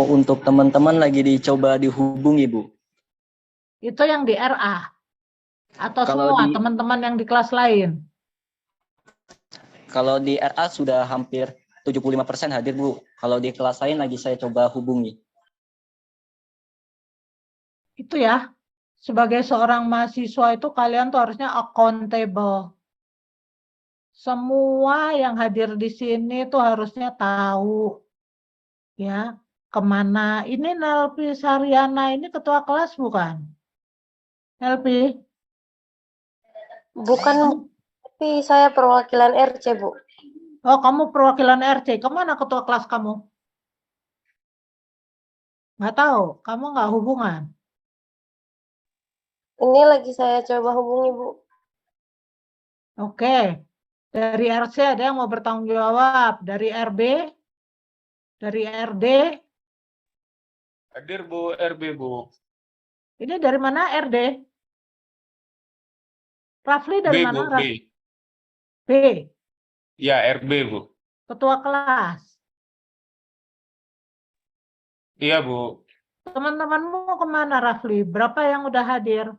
untuk teman-teman lagi dicoba dihubungi, Bu. Itu yang di RA atau Kalau semua di teman-teman yang di kelas lain? kalau di RA sudah hampir 75% hadir, Bu. Kalau di kelas lain lagi saya coba hubungi. Itu ya, sebagai seorang mahasiswa itu kalian tuh harusnya accountable. Semua yang hadir di sini tuh harusnya tahu ya kemana. Ini Nelpi Saryana ini ketua kelas bukan? Nelpi? Bukan, tapi saya perwakilan RC, Bu. Oh, kamu perwakilan RC. Kemana ketua kelas kamu? Nggak tahu, kamu nggak hubungan. Ini lagi saya coba hubungi, Bu. Oke, dari RC ada yang mau bertanggung jawab? Dari RB? Dari RD? Hadir Bu, RB Bu. Ini dari mana RD? Rafli dari B mana? Bu, B. B, Ya, RB Bu. ketua kelas. Iya Bu. Teman-temanmu kemana Rafli? Berapa yang udah hadir?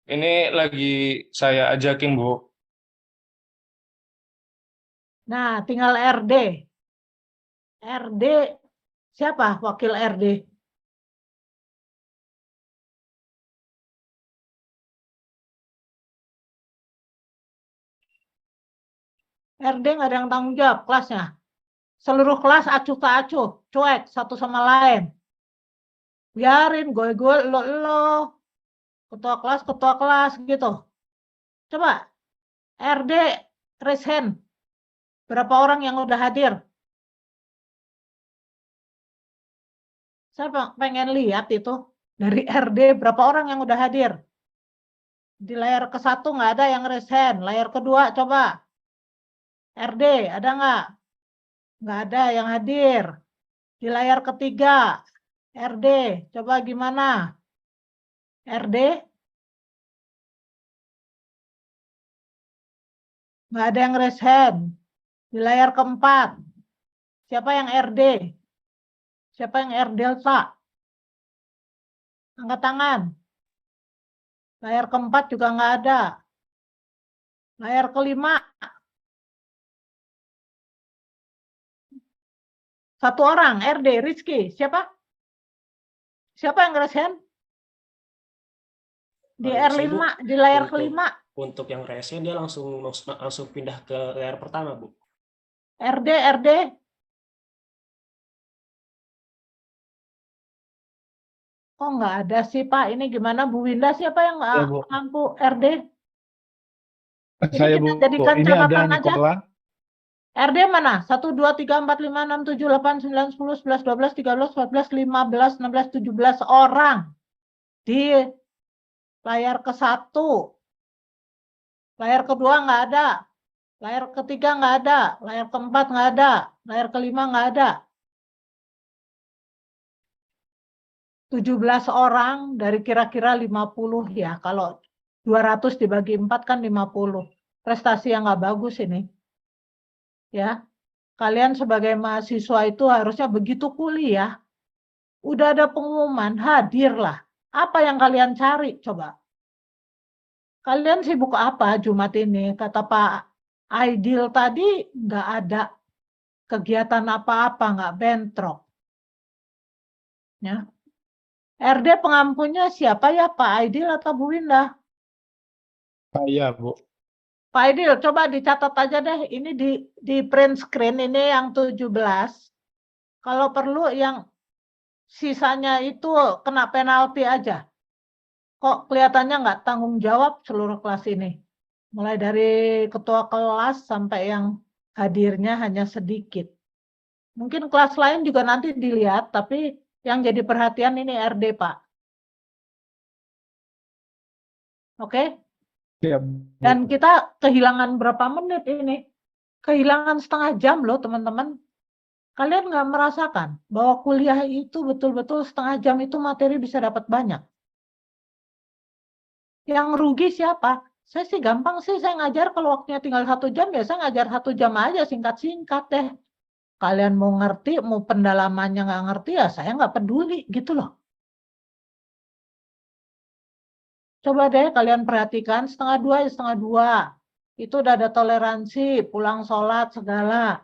Ini lagi saya ajakin Bu. Nah, tinggal RD. RD, siapa wakil RD? RD nggak ada yang tanggung jawab kelasnya. Seluruh kelas acuh tak acuh, cuek satu sama lain. Biarin gue lo ketua kelas gitu. Coba RD raise hand. Berapa orang yang udah hadir? Saya pengen lihat itu dari RD berapa orang yang udah hadir. Di layar ke-1 nggak ada yang raise hand. Layar kedua coba. RD ada nggak? Nggak ada yang hadir. Di layar ketiga RD coba gimana? RD nggak ada yang raise hand. Di layar keempat siapa yang RD? Siapa yang R delta? Angkat tangan. Layar keempat juga nggak ada. Layar kelima. Satu orang, RD, Rizky. Siapa? Siapa yang raise hand? Di R5, di layar kelima. Untuk yang raise dia langsung pindah ke layar pertama, Bu. RD. Kok nggak ada sih, Pak? Ini gimana Bu Winda? Siapa yang nggak mampu RD? Ini Saya, kita Bu. jadikan Ini ada catatan aja. Nikola. RD mana? 1, 2, 3, 4, 5, 6, 7, 8, 9, 10, 11, 12, 13, 14, 15, 16, 17 orang. Di layar ke-1. Layar kedua nggak ada. Layar ketiga nggak ada. Layar keempat nggak ada. Layar kelima nggak ada. 17 orang dari kira-kira 50 ya. Kalau 200 dibagi 4 kan 50. Prestasi yang nggak bagus ini. Ya. Kalian sebagai mahasiswa itu harusnya begitu kuliah. Udah ada pengumuman, hadirlah. Apa yang kalian cari? Coba. Kalian sibuk apa Jumat ini? Kata Pak Aidil tadi nggak ada kegiatan apa-apa, nggak bentrok. Ya. RD pengampunnya siapa ya, Pak Aidil atau Bu Winda? Saya, Bu. Pak Aidil, coba dicatat aja deh. Ini di print screen ini yang 17. Kalau perlu yang sisanya itu kena penalti aja. Kok kelihatannya nggak tanggung jawab seluruh kelas ini? Mulai dari ketua kelas sampai yang hadirnya hanya sedikit. Mungkin kelas lain juga nanti dilihat, tapi yang jadi perhatian ini RD, Pak. Oke? Ya, Dan kita kehilangan berapa menit ini? Kehilangan setengah jam loh, teman-teman. Kalian nggak merasakan bahwa kuliah itu betul-betul setengah jam itu materi bisa dapat banyak. Yang rugi siapa? Saya sih gampang sih, saya ngajar kalau waktunya tinggal 1 jam, ya saya ngajar 1 jam aja, singkat-singkat deh. Kalian mau ngerti, mau pendalamannya nggak ngerti ya saya nggak peduli gitu loh. Coba deh kalian perhatikan setengah dua ya setengah dua. Itu udah ada toleransi, pulang sholat segala.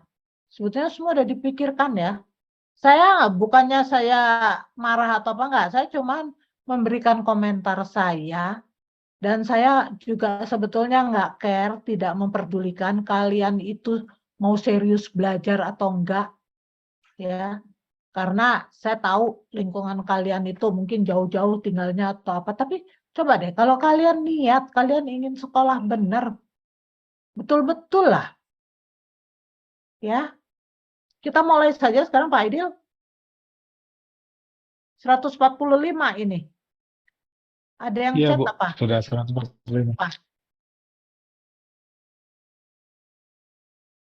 Sebetulnya semua udah dipikirkan ya. Saya bukannya saya marah atau apa enggak, saya cuma memberikan komentar saya dan saya juga sebetulnya nggak care, tidak memperdulikan kalian itu mau serius belajar atau enggak ya. Karena saya tahu lingkungan kalian itu mungkin jauh-jauh tinggalnya atau apa, tapi coba deh kalau kalian niat, kalian ingin sekolah benar, betul-betul lah ya. Kita mulai saja sekarang Pak Aidil. 145 ini. Ada yang Iya, chat Bu. apa? Sudah 145.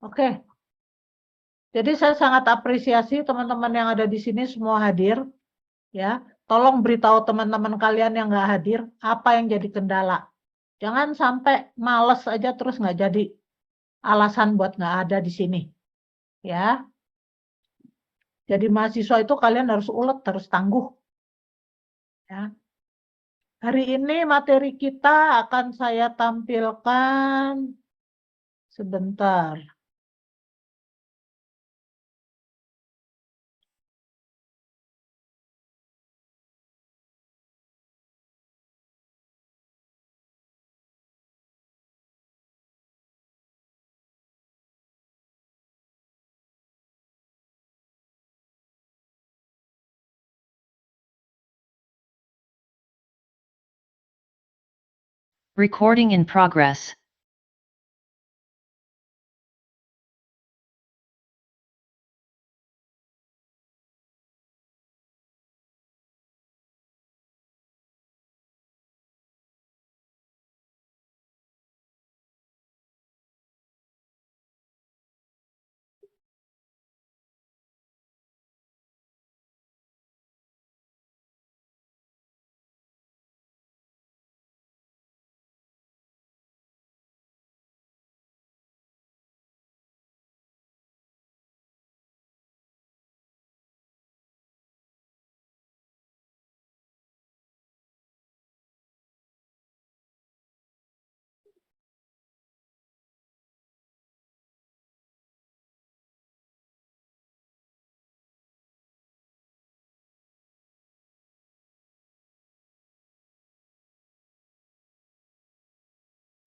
Oke. Jadi saya sangat apresiasi teman-teman yang ada di sini semua hadir. Ya, tolong beritahu teman-teman kalian yang nggak hadir apa yang jadi kendala. Jangan sampai males aja terus nggak jadi alasan buat nggak ada di sini. Ya, jadi mahasiswa itu kalian harus ulet, harus tangguh. Ya. Hari ini materi kita akan saya tampilkan sebentar. Recording in progress.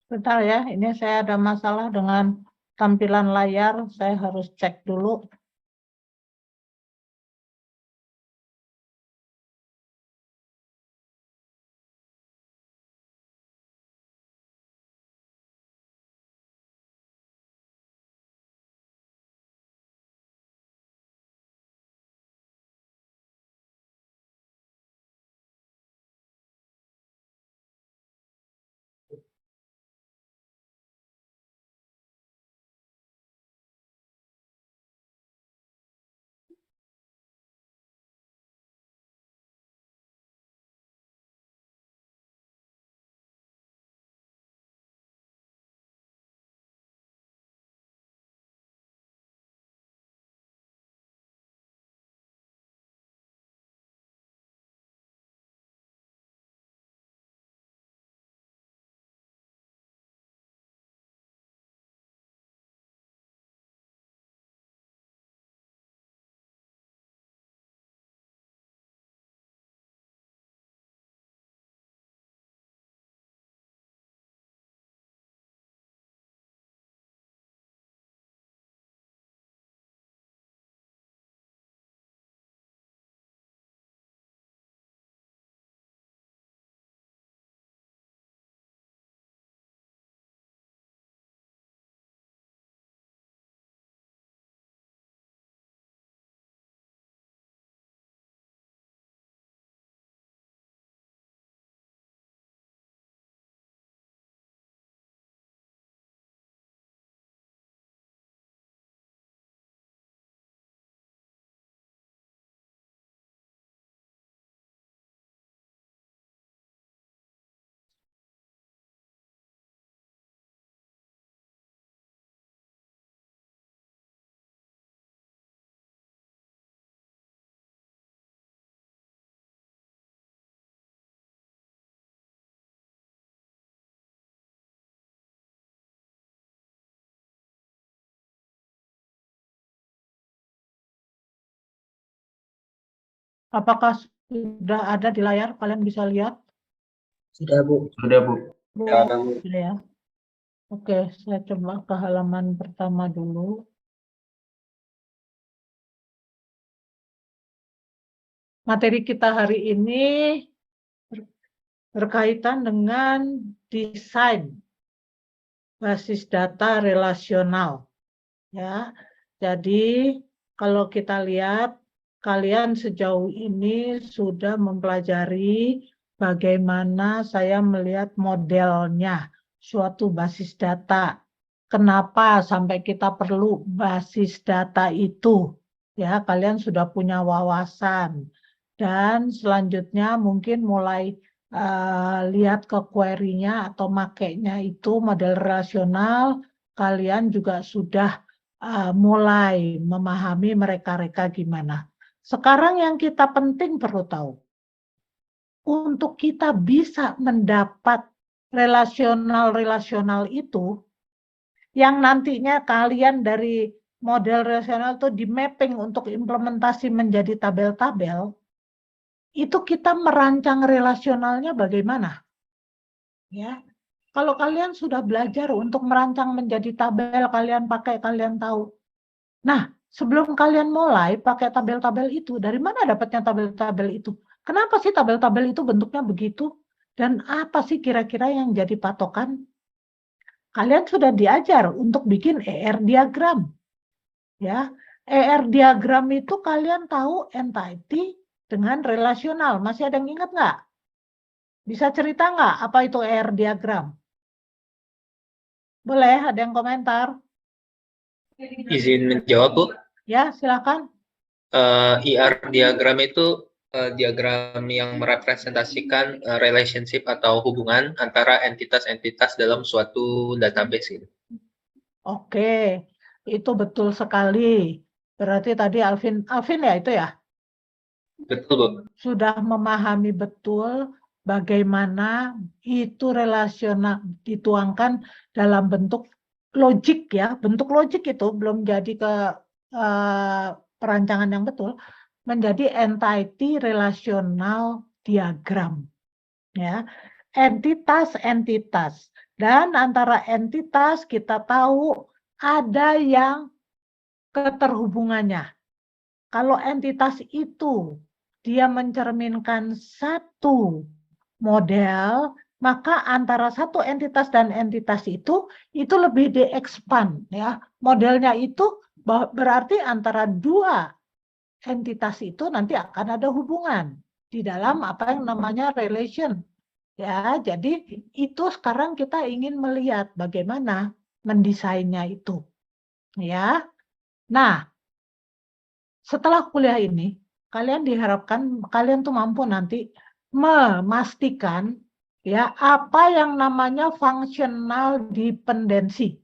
Bentar ya, ini saya ada masalah dengan tampilan layar, saya harus cek dulu. Apakah sudah ada di layar? Kalian bisa lihat? Sudah, Bu. Sudah, Bu. Sudah ya. Oke, saya coba ke halaman pertama dulu. Materi kita hari ini berkaitan dengan desain basis data relasional. Ya, jadi kalau kita lihat, kalian sejauh ini sudah mempelajari bagaimana saya melihat modelnya suatu basis data. Kenapa sampai kita perlu basis data itu? Ya, kalian sudah punya wawasan. Dan selanjutnya mungkin mulai lihat ke query-nya atau makainya itu model relasional, kalian juga sudah mulai memahami mereka-reka gimana. Sekarang yang kita penting perlu tahu, untuk kita bisa mendapat relasional-relasional itu, yang nantinya kalian dari model relasional itu di mapping untuk implementasi menjadi tabel-tabel, itu kita merancang relasionalnya bagaimana? Ya, kalau kalian sudah belajar untuk merancang menjadi tabel, kalian tahu. Nah, sebelum kalian mulai pakai tabel-tabel itu, dari mana dapatnya tabel-tabel itu? Kenapa sih tabel-tabel itu bentuknya begitu? Dan apa sih kira-kira yang jadi patokan? Kalian sudah diajar untuk bikin ER diagram. Ya, ER diagram itu kalian tahu entity dengan relasional. Masih ada yang ingat nggak? Bisa cerita nggak apa itu ER diagram? Boleh, ada yang komentar? Izin menjawab, Bu. Ya, silakan. IR diagram itu diagram yang merepresentasikan relationship atau hubungan antara entitas-entitas dalam suatu database gitu. Oke, itu betul sekali. Berarti tadi Alvin ya itu ya? Betul, Bu. Sudah memahami betul bagaimana itu relasional dituangkan dalam bentuk logik ya. Bentuk logik itu belum jadi ke perancangan yang betul, menjadi entity relasional diagram. Ya, entitas-entitas. Dan antara entitas kita tahu ada yang keterhubungannya. Kalau entitas itu dia mencerminkan satu model, maka antara satu entitas dan entitas itu lebih di-expand ya. Modelnya itu berarti antara dua entitas itu nanti akan ada hubungan di dalam apa yang namanya relation. Ya, jadi itu sekarang kita ingin melihat bagaimana mendesainnya itu. Ya. Nah, setelah kuliah ini, kalian diharapkan kalian tuh mampu nanti memastikan ya apa yang namanya functional dependency.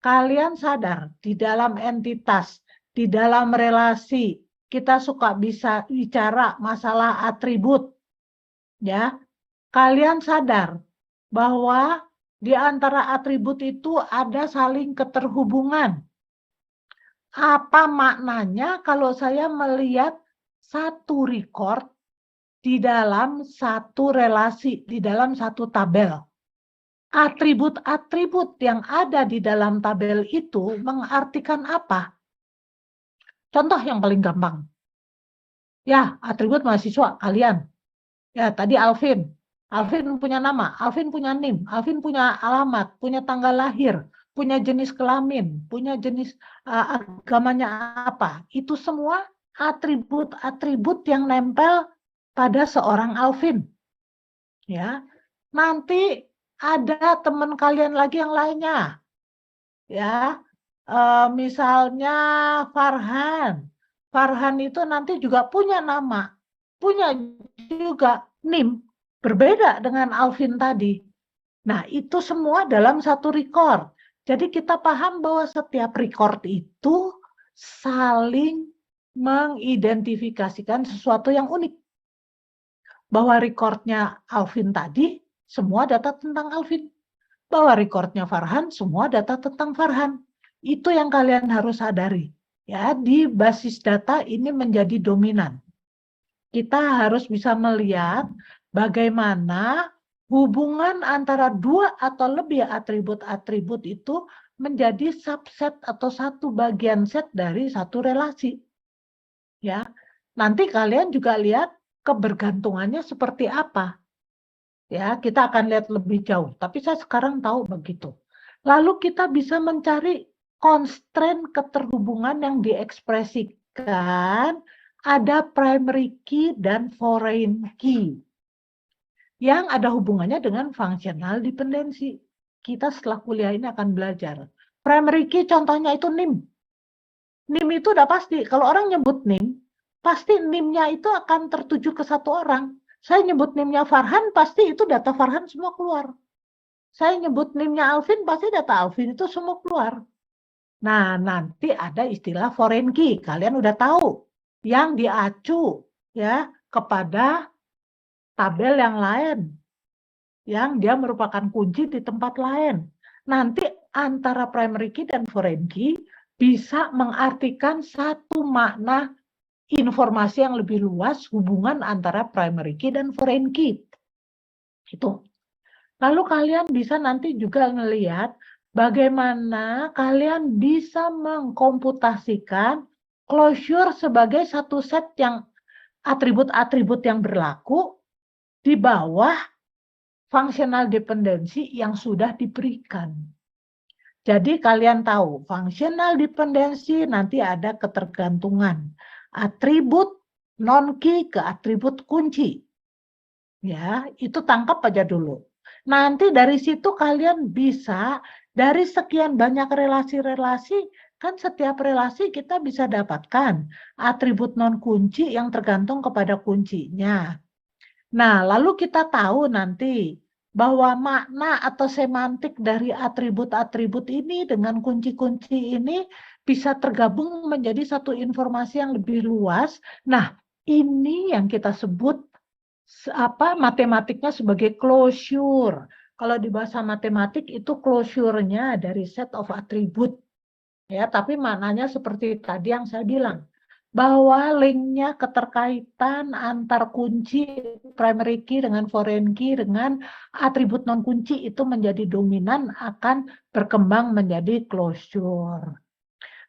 Kalian sadar di dalam entitas, di dalam relasi, kita suka bisa bicara masalah atribut. Ya. Kalian sadar bahwa di antara atribut itu ada saling keterhubungan. Apa maknanya kalau saya melihat satu record di dalam satu relasi, di dalam satu tabel? Atribut-atribut yang ada di dalam tabel itu mengartikan apa? Contoh yang paling gampang. Ya, atribut mahasiswa kalian. Ya, tadi Alvin. Alvin punya nama, Alvin punya NIM, Alvin punya alamat, punya tanggal lahir, punya jenis kelamin, punya jenis agamanya apa. Itu semua atribut-atribut yang nempel pada seorang Alvin. Ya. Nanti ada teman kalian lagi yang lainnya. Ya. Misalnya Farhan. Farhan itu nanti juga punya nama, punya juga NIM. Berbeda dengan Alvin tadi. Nah, itu semua dalam satu record. Jadi kita paham bahwa setiap record itu saling mengidentifikasikan sesuatu yang unik. Bahwa recordnya Alvin tadi, semua data tentang Alvin. Bahwa recordnya Farhan, semua data tentang Farhan. Itu yang kalian harus sadari. Ya, di basis data ini menjadi dominan. kita harus bisa melihat bagaimana hubungan antara dua atau lebih atribut-atribut itu menjadi subset atau satu bagian set dari satu relasi. Ya, nanti kalian juga lihat kebergantungannya seperti apa. Ya, kita akan lihat lebih jauh. Tapi saya sekarang tahu begitu. Lalu kita bisa mencari constraint keterhubungan yang diekspresikan ada primary key dan foreign key yang ada hubungannya dengan functional dependency. Kita setelah kuliah ini akan belajar. Primary key contohnya itu NIM. NIM itu udah pasti. Kalau orang nyebut NIM, pasti NIM-nya itu akan tertuju ke satu orang. Saya nyebut NIM-nya Farhan, pasti itu data Farhan semua keluar. Saya nyebut NIM-nya Alvin, pasti data Alvin itu semua keluar. Nah, nanti ada istilah foreign key. Kalian udah tahu. Yang diacu ya kepada tabel yang lain. Yang dia merupakan kunci di tempat lain. Nanti antara primary key dan foreign key bisa mengartikan satu makna informasi yang lebih luas hubungan antara primary key dan foreign key. Itu. Lalu kalian bisa nanti juga melihat bagaimana kalian bisa mengkomputasikan closure sebagai satu set yang atribut-atribut yang berlaku di bawah functional dependency yang sudah diberikan. Jadi kalian tahu functional dependency nanti ada ketergantungan atribut non-key ke atribut kunci. Ya, itu tangkap aja dulu. Nanti dari situ kalian bisa dari sekian banyak relasi-relasi, kan setiap relasi kita bisa dapatkan atribut non-kunci yang tergantung kepada kuncinya. Nah, lalu kita tahu nanti bahwa makna atau semantik dari atribut-atribut ini dengan kunci-kunci ini bisa tergabung menjadi satu informasi yang lebih luas. Nah, ini yang kita sebut matematiknya sebagai closure. Kalau di bahasa matematik itu closure-nya dari set of attribute. Ya, tapi maknanya seperti tadi yang saya bilang. Bahwa linknya keterkaitan antar kunci primary key dengan foreign key dengan atribut non kunci itu menjadi dominan akan berkembang menjadi closure.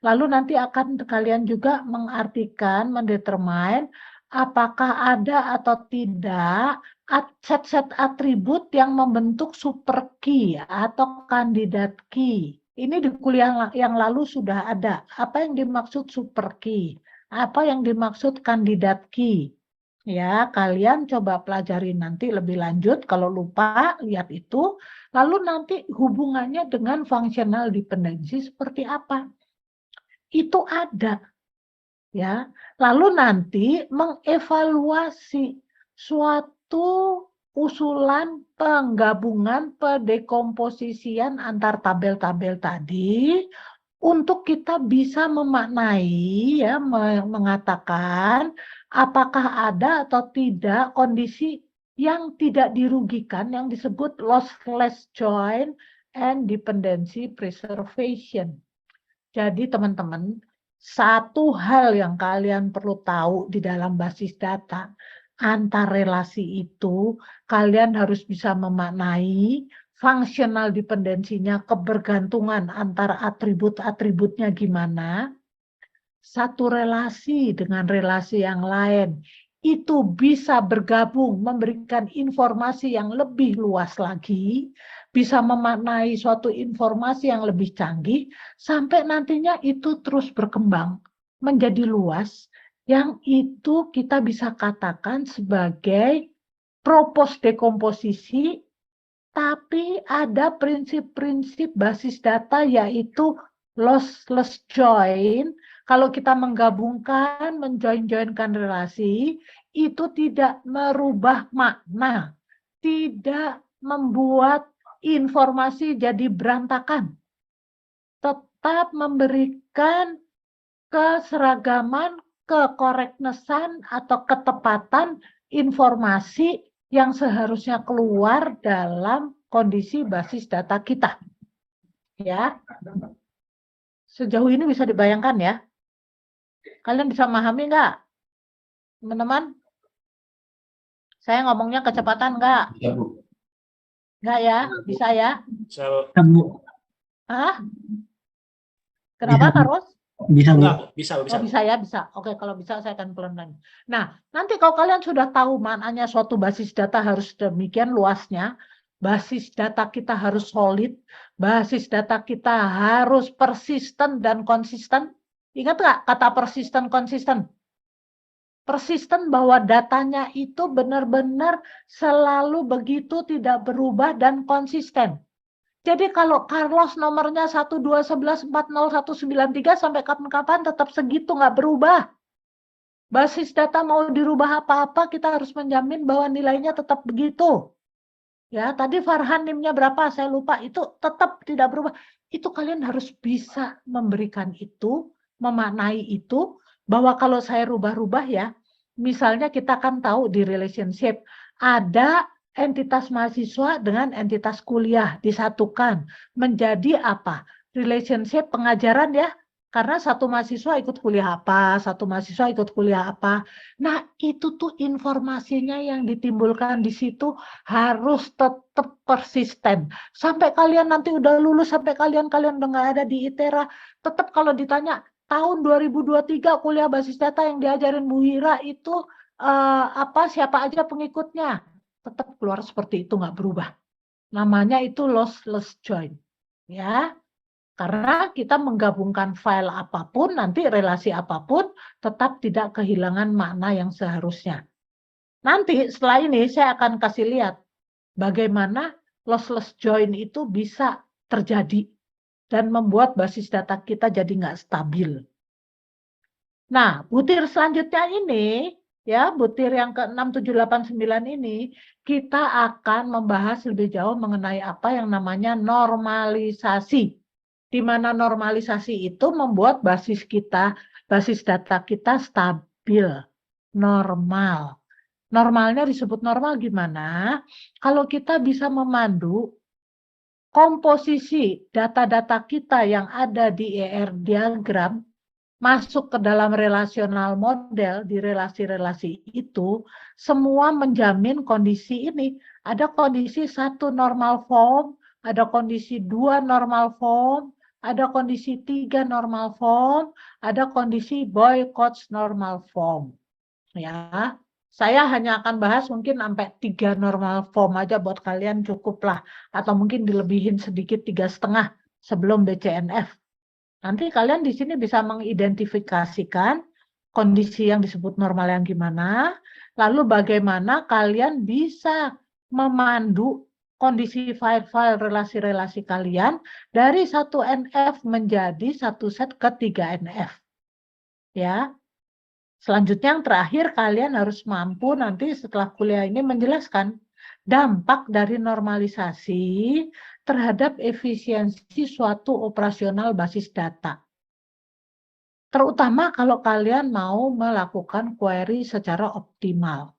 Lalu nanti akan kalian juga mengartikan, mendetermine apakah ada atau tidak set-set atribut yang membentuk super key atau kandidat key. Ini di kuliah yang lalu sudah ada. Apa yang dimaksud super key? Apa yang dimaksud kandidat key? Ya, kalian coba pelajari nanti lebih lanjut. Kalau lupa, lihat itu. Lalu nanti hubungannya dengan functional dependency seperti apa? Itu ada. Ya, lalu nanti mengevaluasi suatu usulan penggabungan pendekomposisian antar tabel-tabel tadi untuk kita bisa memaknai ya mengatakan apakah ada atau tidak kondisi yang tidak dirugikan yang disebut lossless join and dependency preservation. Jadi teman-teman, satu hal yang kalian perlu tahu di dalam basis data, antar relasi itu kalian harus bisa memaknai functional dependensinya, kebergantungan antara atribut-atributnya gimana. Satu relasi dengan relasi yang lain itu bisa bergabung, memberikan informasi yang lebih luas lagi, bisa memaknai suatu informasi yang lebih canggih, sampai nantinya itu terus berkembang menjadi luas, yang itu kita bisa katakan sebagai propos dekomposisi, tapi ada prinsip-prinsip basis data yaitu lossless join. Kalau kita menggabungkan, menjoin-joinkan relasi, itu tidak merubah makna, tidak membuat informasi jadi berantakan, tetap memberikan keseragaman, kekoreknesan atau ketepatan informasi yang seharusnya keluar dalam kondisi basis data kita. Ya, sejauh ini bisa dibayangkan ya? Kalian bisa memahami nggak, teman-teman? Saya ngomongnya kecepatan nggak? Ya, Bu. Nggak ya? Bisa ya? Saya Hah? Kenapa, Kak Ros? enggak, bisa, Bu, bisa. Oh, bisa ya, bisa. Oke, kalau bisa saya akan pelan-pelan. Nah, nanti kalau kalian sudah tahu maknanya suatu basis data harus demikian luasnya, basis data kita harus solid, basis data kita harus persisten dan konsisten. Ingat nggak kata persisten, konsisten? Persisten bahwa datanya itu benar-benar selalu begitu, tidak berubah dan konsisten. Jadi kalau Carlos nomornya 1211409193 sampai kapan-kapan tetap segitu, nggak berubah. Basis data mau dirubah apa-apa, kita harus menjamin bahwa nilainya tetap begitu. Ya, tadi Farhan NIM-nya berapa? Saya lupa. Itu tetap tidak berubah. Itu kalian harus bisa memberikan itu, memaknai itu, bahwa kalau saya rubah-rubah ya, misalnya kita kan tahu di relationship, ada entitas mahasiswa dengan entitas kuliah disatukan menjadi apa? Relationship pengajaran ya, karena satu mahasiswa ikut kuliah apa, satu mahasiswa ikut kuliah apa. Nah, itu tuh informasinya yang ditimbulkan di situ harus tetap persisten. Sampai kalian nanti udah lulus, sampai kalian udah nggak ada di ITERA, tetap kalau ditanya, tahun 2023 kuliah basis data yang diajarin Bu Hira itu siapa aja pengikutnya? Tetap keluar seperti itu, nggak berubah. Namanya itu lossless join. Ya, karena kita menggabungkan file apapun, nanti relasi apapun, tetap tidak kehilangan makna yang seharusnya. Nanti setelah ini saya akan kasih lihat bagaimana lossless join itu bisa terjadi dan membuat basis data kita jadi nggak stabil. Nah, butir selanjutnya ini, ya, butir yang ke-6789 ini, kita akan membahas lebih jauh mengenai apa yang namanya normalisasi. Di mana normalisasi itu membuat basis data kita stabil, normal. Normalnya disebut normal gimana? Kalau kita bisa memandu komposisi data-data kita yang ada di ER diagram masuk ke dalam relasional model di relasi-relasi itu, semua menjamin kondisi ini. Ada kondisi 1 normal form, ada kondisi 2 normal form, ada kondisi 3 normal form, ada kondisi boycott normal form. Ya, saya hanya akan bahas mungkin sampai 3 normal form aja buat kalian cukup lah. Atau mungkin dilebihin sedikit 3,5 sebelum BCNF. Nanti kalian di sini bisa mengidentifikasikan kondisi yang disebut normal yang gimana, lalu bagaimana kalian bisa memandu kondisi file-file relasi-relasi kalian dari 1 NF menjadi 1 set ke 3 NF. Ya. Selanjutnya yang terakhir kalian harus mampu nanti setelah kuliah ini menjelaskan dampak dari normalisasi terhadap efisiensi suatu operasional basis data. Terutama kalau kalian mau melakukan query secara optimal.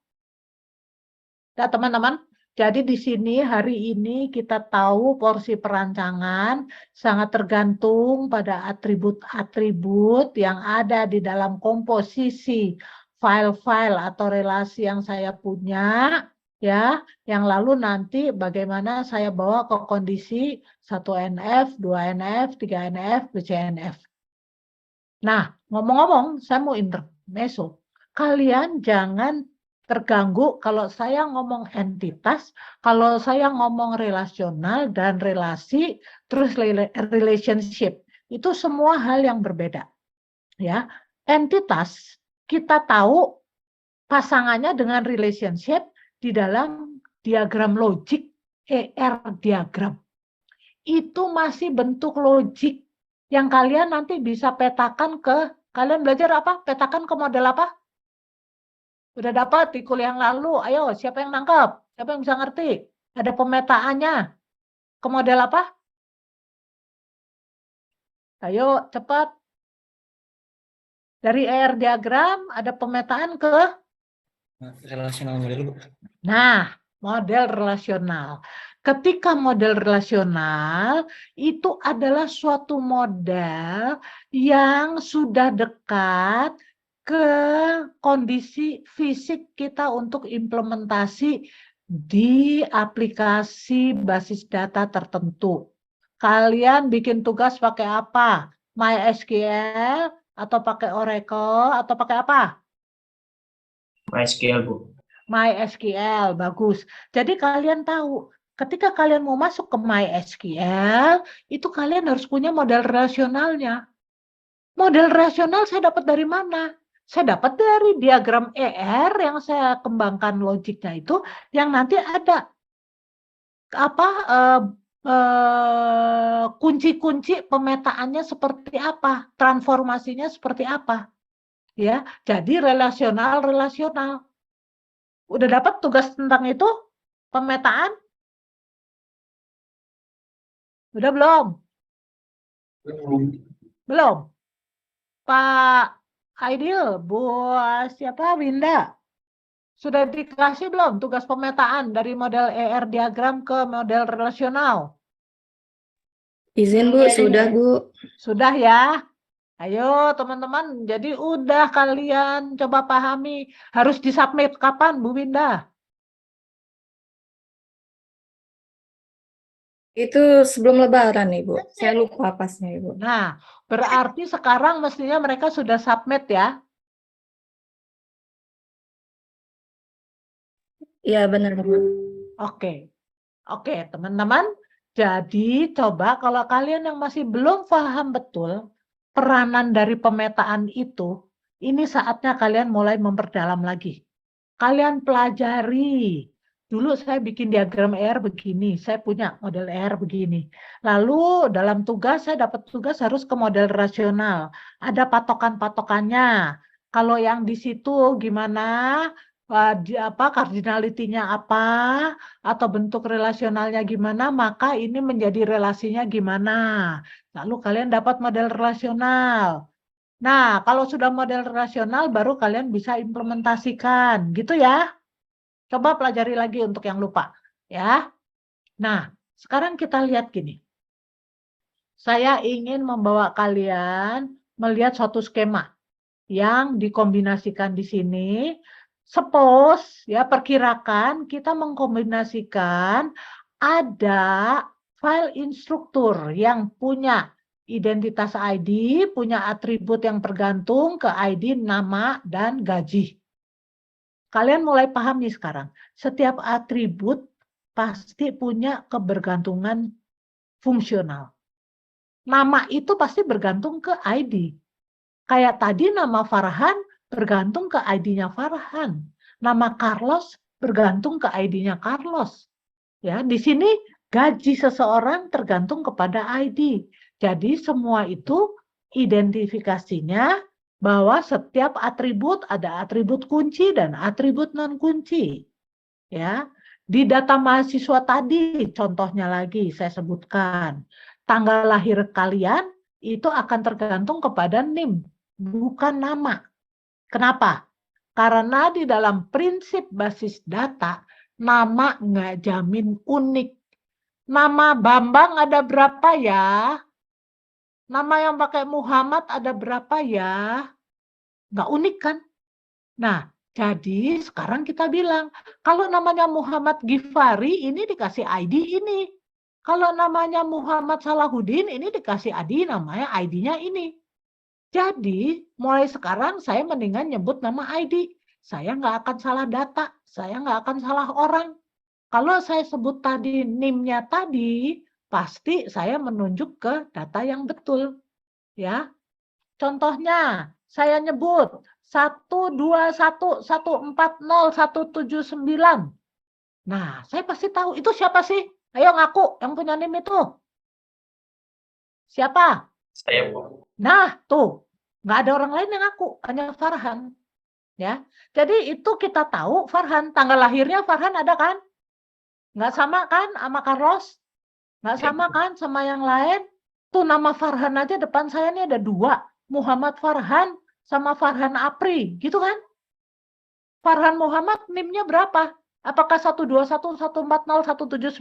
Ya teman-teman, jadi di sini hari ini kita tahu porsi perancangan sangat tergantung pada atribut-atribut yang ada di dalam komposisi file-file atau relasi yang saya punya, ya, yang lalu nanti bagaimana saya bawa ke kondisi 1 NF, 2 NF, 3 NF, BCNF. Nah, ngomong-ngomong, saya mau intermezzo. Kalian jangan terganggu kalau saya ngomong entitas, kalau saya ngomong relasional dan relasi, terus relationship. Itu semua hal yang berbeda. Ya, entitas kita tahu pasangannya dengan relationship di dalam diagram logik ER diagram. Itu masih bentuk logik yang kalian nanti bisa petakan ke, kalian belajar apa? Petakan ke model apa? Udah dapat di kuliah yang lalu, ayo siapa yang nangkep? Siapa yang bisa ngerti? Ada pemetaannya. Ke model apa? Ayo cepat. Dari ER diagram ada pemetaan ke? Relasional model. Nah, model relasional. Ketika model relasional itu adalah suatu model yang sudah dekat ke memang kondisi fisik kita untuk implementasi di aplikasi basis data tertentu. Kalian bikin tugas pakai apa? MySQL atau pakai Oracle atau pakai apa? MySQL, Bu. MySQL, bagus. Jadi kalian tahu, ketika kalian mau masuk ke MySQL, itu kalian harus punya model relasionalnya. Model relasional saya dapat dari mana? Saya dapat dari diagram ER yang saya kembangkan logiknya itu, yang nanti ada apa kunci-kunci pemetaannya seperti apa, transformasinya seperti apa. Ya, jadi relasional. Udah dapat tugas tentang itu? Pemetaan? Udah belum? Belum. Pak Aidil, Bu siapa Winda? Sudah dikasih belum tugas pemetaan dari model ER diagram ke model relasional? Izin Bu, sudah Bu. Sudah ya? Ayo teman-teman, jadi udah kalian coba pahami. Harus disubmit kapan Bu Winda? Itu sebelum Lebaran nih Bu. Saya lupa pasnya Ibu. Nah, berarti sekarang mestinya mereka sudah submit ya? Iya benar Bu. Oke, teman-teman. Jadi coba kalau kalian yang masih belum paham betul peranan dari pemetaan itu, ini saatnya kalian mulai memperdalam lagi. Kalian pelajari. Dulu saya bikin diagram ER begini, saya punya model ER begini. Lalu dalam tugas saya dapat tugas harus ke model rasional. Ada patokan-patokannya. Kalau yang di situ gimana? Kardinalitinya apa atau bentuk relasionalnya gimana, maka ini menjadi relasinya gimana. Lalu kalian dapat model relasional. Nah, kalau sudah model relasional baru kalian bisa implementasikan, gitu ya. Coba pelajari lagi untuk yang lupa, ya. Nah, sekarang kita lihat gini. Saya ingin membawa kalian melihat suatu skema yang dikombinasikan di sini. Suppose, ya perkirakan kita mengkombinasikan ada file instruktur yang punya identitas ID, punya atribut yang tergantung ke ID, nama, dan gaji. Kalian mulai paham nih sekarang. Setiap atribut pasti punya kebergantungan fungsional. Nama itu pasti bergantung ke ID. Kayak tadi nama Farhan bergantung ke ID-nya Farhan. Nama Carlos bergantung ke ID-nya Carlos. Ya, di sini gaji seseorang tergantung kepada ID. Jadi semua itu identifikasinya bahwa setiap atribut ada atribut kunci dan atribut non kunci. Ya, di data mahasiswa tadi contohnya lagi saya sebutkan, tanggal lahir kalian itu akan tergantung kepada NIM, bukan nama. Kenapa? Karena di dalam prinsip basis data, nama nggak jamin unik. Nama Bambang ada berapa ya? Nama yang pakai Muhammad ada berapa ya? Nggak unik kan? Nah, jadi sekarang kita bilang, kalau namanya Muhammad Gifari, ini dikasih ID ini. Kalau namanya Muhammad Salahuddin, ini dikasih ID, namanya ID-nya ini. Jadi, mulai sekarang saya mendingan nyebut nama ID. Saya nggak akan salah data, saya nggak akan salah orang. Kalau saya sebut tadi NIM-nya tadi, pasti saya menunjuk ke data yang betul. Ya, contohnya, saya nyebut 121140179. Nah, saya pasti tahu itu siapa sih? Ayo ngaku yang punya NIM itu. Siapa? Saya Bu. Nah, tuh. Nggak ada orang lain yang ngaku, hanya Farhan. Ya, jadi itu kita tahu Farhan, tanggal lahirnya Farhan ada kan? Nggak sama kan sama Carlos? Nggak sama kan sama yang lain? Tuh nama Farhan aja depan saya ini ada dua. Muhammad Farhan sama Farhan Apri, gitu kan? Farhan Muhammad NIM-nya berapa? Apakah 121140179?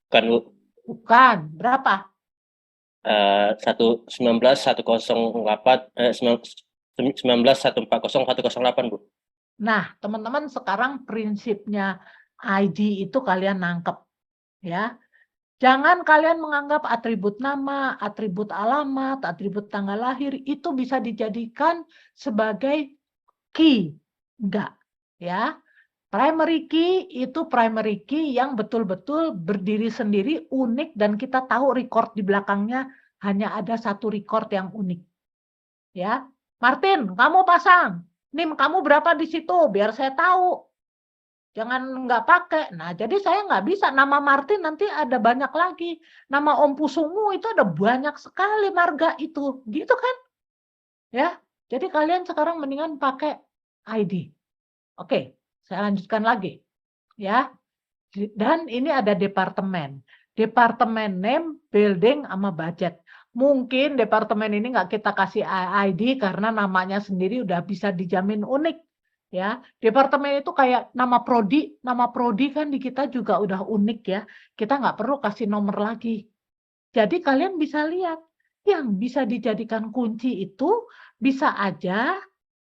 Bukan Bu. Bukan, berapa? 119 108 19140108, Bu. Nah, teman-teman sekarang prinsipnya ID itu kalian nangkep, ya. Jangan kalian menganggap atribut nama, atribut alamat, atribut tanggal lahir itu bisa dijadikan sebagai key. Enggak, ya. Primary key itu primary key yang betul-betul berdiri sendiri, unik, dan kita tahu record di belakangnya hanya ada satu record yang unik. Ya, Martin, kamu pasang. NIM kamu berapa di situ? Biar saya tahu. Jangan nggak pakai. Nah, jadi saya nggak bisa. Nama Martin nanti ada banyak lagi. Nama Om Pusungu itu ada banyak sekali marga itu. Gitu kan? Ya, jadi kalian sekarang mendingan pakai ID. Oke, saya lanjutkan lagi. Ya, dan ini ada departemen. Departemen name, building, sama budget. Mungkin departemen ini nggak kita kasih ID karena namanya sendiri udah bisa dijamin unik. Ya, departemen itu kayak nama prodi kan di kita juga udah unik ya. Kita nggak perlu kasih nomor lagi. Jadi kalian bisa lihat yang bisa dijadikan kunci itu bisa aja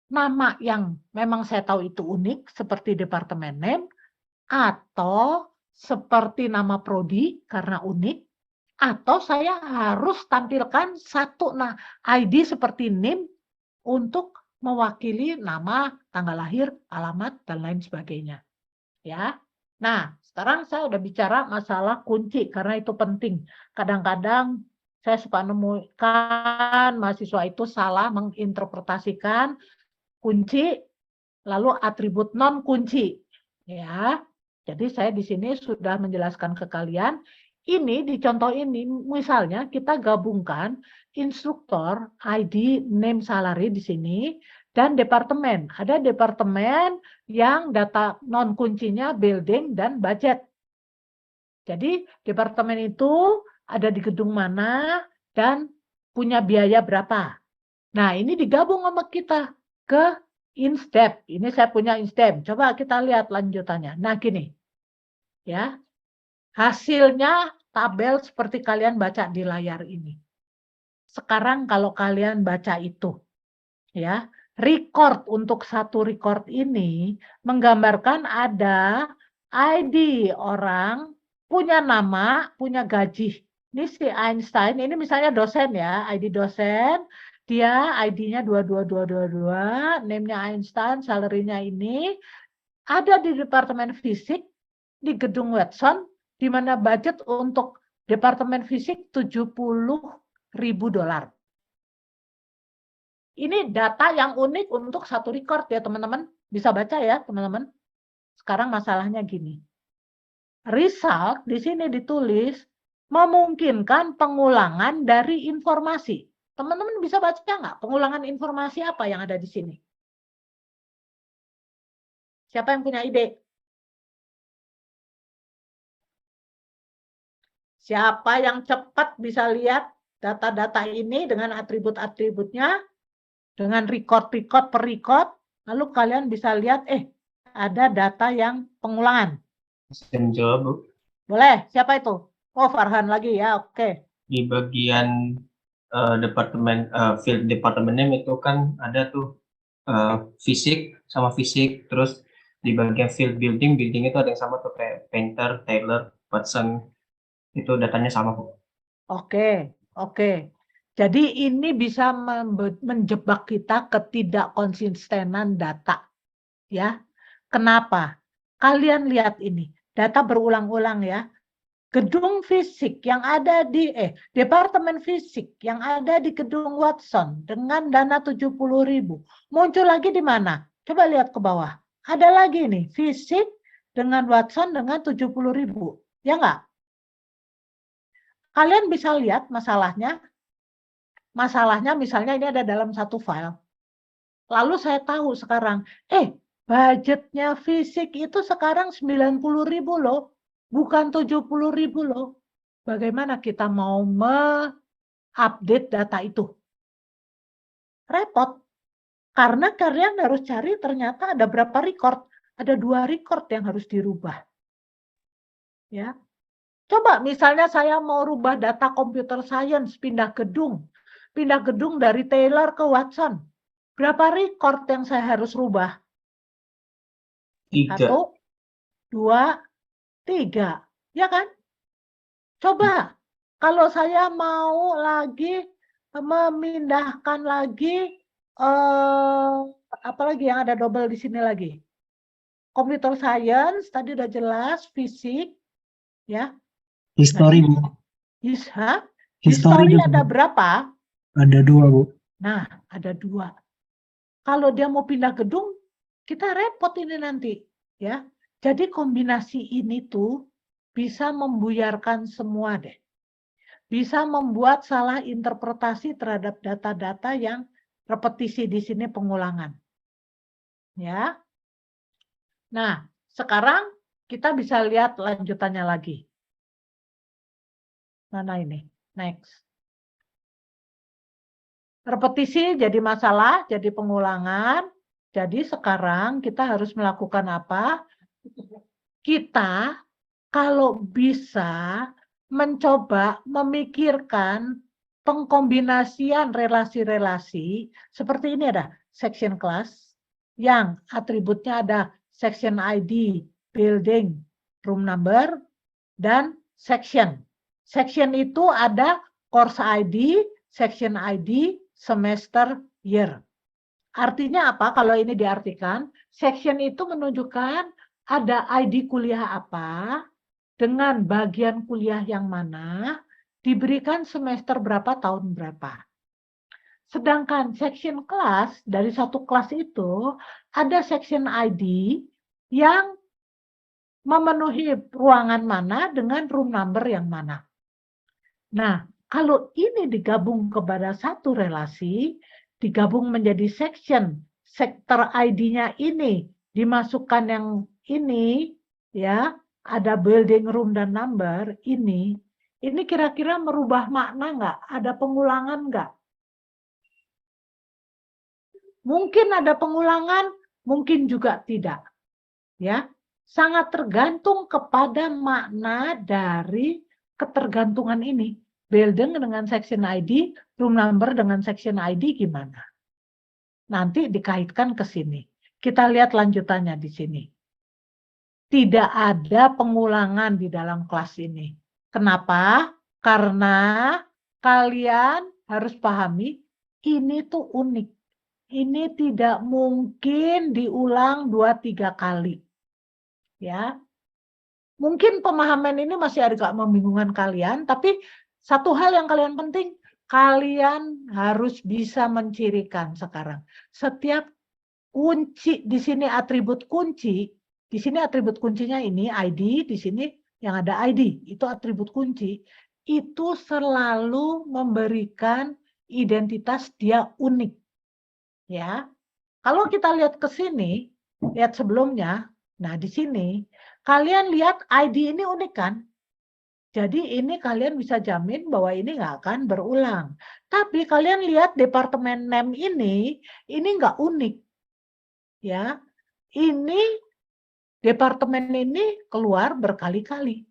nama yang memang saya tahu itu unik seperti departemen name atau seperti nama prodi karena unik, atau saya harus tampilkan satu ID seperti NIM untuk mewakili nama, tanggal lahir, alamat, dan lain sebagainya. Ya. Nah, sekarang saya udah bicara masalah kunci karena itu penting. Kadang-kadang saya suka nemukan mahasiswa itu salah menginterpretasikan kunci lalu atribut non kunci. Ya. Jadi saya di sini sudah menjelaskan ke kalian, ini di contoh ini misalnya kita gabungkan instruktur, ID, name, salary di sini, dan departemen. Ada departemen yang data non kuncinya building dan budget. Jadi departemen itu ada di gedung mana dan punya biaya berapa. Nah ini digabung sama kita ke InStep. Ini saya punya InStep. Coba kita lihat lanjutannya. Nah, gini. Ya. Hasilnya tabel seperti kalian baca di layar ini. Sekarang kalau kalian baca itu, ya, record untuk satu record ini menggambarkan ada ID orang, punya nama, punya gaji. Ini si Einstein, ini misalnya dosen ya, ID dosen, dia ID-nya 22222, name-nya Einstein, salary-nya ini, ada di Departemen Fisik, di Gedung Watson, di mana budget untuk Departemen Fisik $70.000. Ini data yang unik untuk satu record ya teman-teman. Bisa baca ya teman-teman. Sekarang masalahnya gini. Result di sini ditulis memungkinkan pengulangan dari informasi. Teman-teman bisa baca nggak pengulangan informasi apa yang ada di sini? Siapa yang punya ide? Siapa yang cepat bisa lihat data-data ini dengan atribut-atributnya, dengan record-record per record, lalu kalian bisa lihat, ada data yang pengulangan. Saya menjawab, Bu. Boleh, siapa itu? Oh, Farhan lagi ya, oke. Di bagian field departemen name itu kan ada tuh fisik sama fisik, terus di bagian field building itu ada yang sama tuh kayak Painter, Taylor, Watson, itu datanya sama, Bu. Oke. Jadi ini bisa menjebak kita ketidakkonsistenan data. Ya. Kenapa? Kalian lihat ini, data berulang-ulang ya. Gedung fisik yang ada di departemen fisik yang ada di gedung Watson dengan dana 70.000 muncul lagi di mana? Coba lihat ke bawah. Ada lagi nih fisik dengan Watson dengan 70.000, ya enggak? Kalian bisa lihat masalahnya. Masalahnya misalnya ini ada dalam satu file. Lalu saya tahu sekarang, budgetnya fisik itu sekarang 90.000 loh. Bukan 70.000 loh. Bagaimana kita mau update data itu? Repot. Karena kalian harus cari ternyata ada berapa record. Ada 2 record yang harus dirubah. Ya. Coba misalnya saya mau rubah data computer science, pindah gedung dari Taylor ke Watson. Berapa record yang saya harus rubah? 3. 1, 2, 3. Ya kan? Coba, kalau saya mau lagi memindahkan lagi, apalagi yang ada double di sini lagi? Computer science, tadi udah jelas, fisik, ya. History, Bu. History ada berapa? Ada 2, Bu. Nah, ada 2. Kalau dia mau pindah gedung, kita repot ini nanti, ya. Jadi kombinasi ini tuh bisa membuyarkan semua deh. Bisa membuat salah interpretasi terhadap data-data yang repetisi di sini pengulangan. Ya. Nah, sekarang kita bisa lihat lanjutannya lagi. Mana ini? Next. Repetisi jadi masalah, jadi pengulangan. Jadi sekarang kita harus melakukan apa? Kita kalau bisa mencoba memikirkan pengkombinasian relasi-relasi seperti ini, ada section class yang atributnya ada section ID, building, room number, dan section. Section itu ada course ID, section ID, semester, year. Artinya apa kalau ini diartikan? Section itu menunjukkan ada ID kuliah apa, dengan bagian kuliah yang mana, diberikan semester berapa, tahun berapa. Sedangkan section class, dari satu kelas itu, ada section ID yang memenuhi ruangan mana dengan room number yang mana. Nah, kalau ini digabung kepada satu relasi, digabung menjadi section, sektor ID-nya ini, dimasukkan yang ini, ya, ada building, room, dan number, ini kira-kira merubah makna nggak? Ada pengulangan nggak? Mungkin ada pengulangan, mungkin juga tidak. Ya, sangat tergantung kepada makna dari ketergantungan ini. Building dengan section ID, room number dengan section ID gimana? Nanti dikaitkan ke sini. Kita lihat lanjutannya di sini. Tidak ada pengulangan di dalam kelas ini. Kenapa? Karena kalian harus pahami ini tuh unik. Ini tidak mungkin diulang 2-3 kali. Ya. Mungkin pemahaman ini masih agak membingungkan kalian, tapi satu hal yang kalian penting, kalian harus bisa mencirikan sekarang. Setiap kunci, di sini atribut kunci, di sini atribut kuncinya ini ID, di sini yang ada ID, itu atribut kunci, itu selalu memberikan identitas dia unik. Ya. Kalau kita lihat ke sini, lihat sebelumnya, nah di sini, kalian lihat ID ini unik kan? Jadi ini kalian bisa jamin bahwa ini nggak akan berulang. Tapi kalian lihat departemen name ini nggak unik. Ya, ini departemen ini keluar berkali-kali.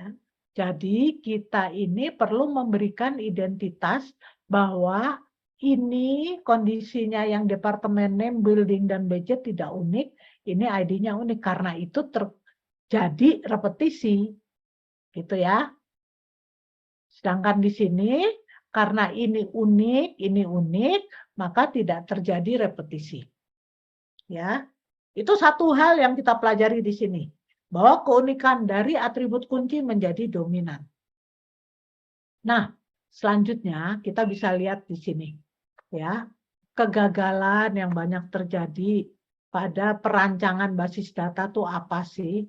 Ya. Jadi kita ini perlu memberikan identitas bahwa ini kondisinya yang departemen name, building, dan budget tidak unik. Ini ID-nya unik. Karena itu terjadi repetisi. Gitu ya. Sedangkan di sini, karena ini unik, maka tidak terjadi repetisi. Ya, itu satu hal yang kita pelajari di sini. Bahwa keunikan dari atribut kunci menjadi dominan. Nah, selanjutnya kita bisa lihat di sini. Ya, kegagalan yang banyak terjadi pada perancangan basis data itu apa sih?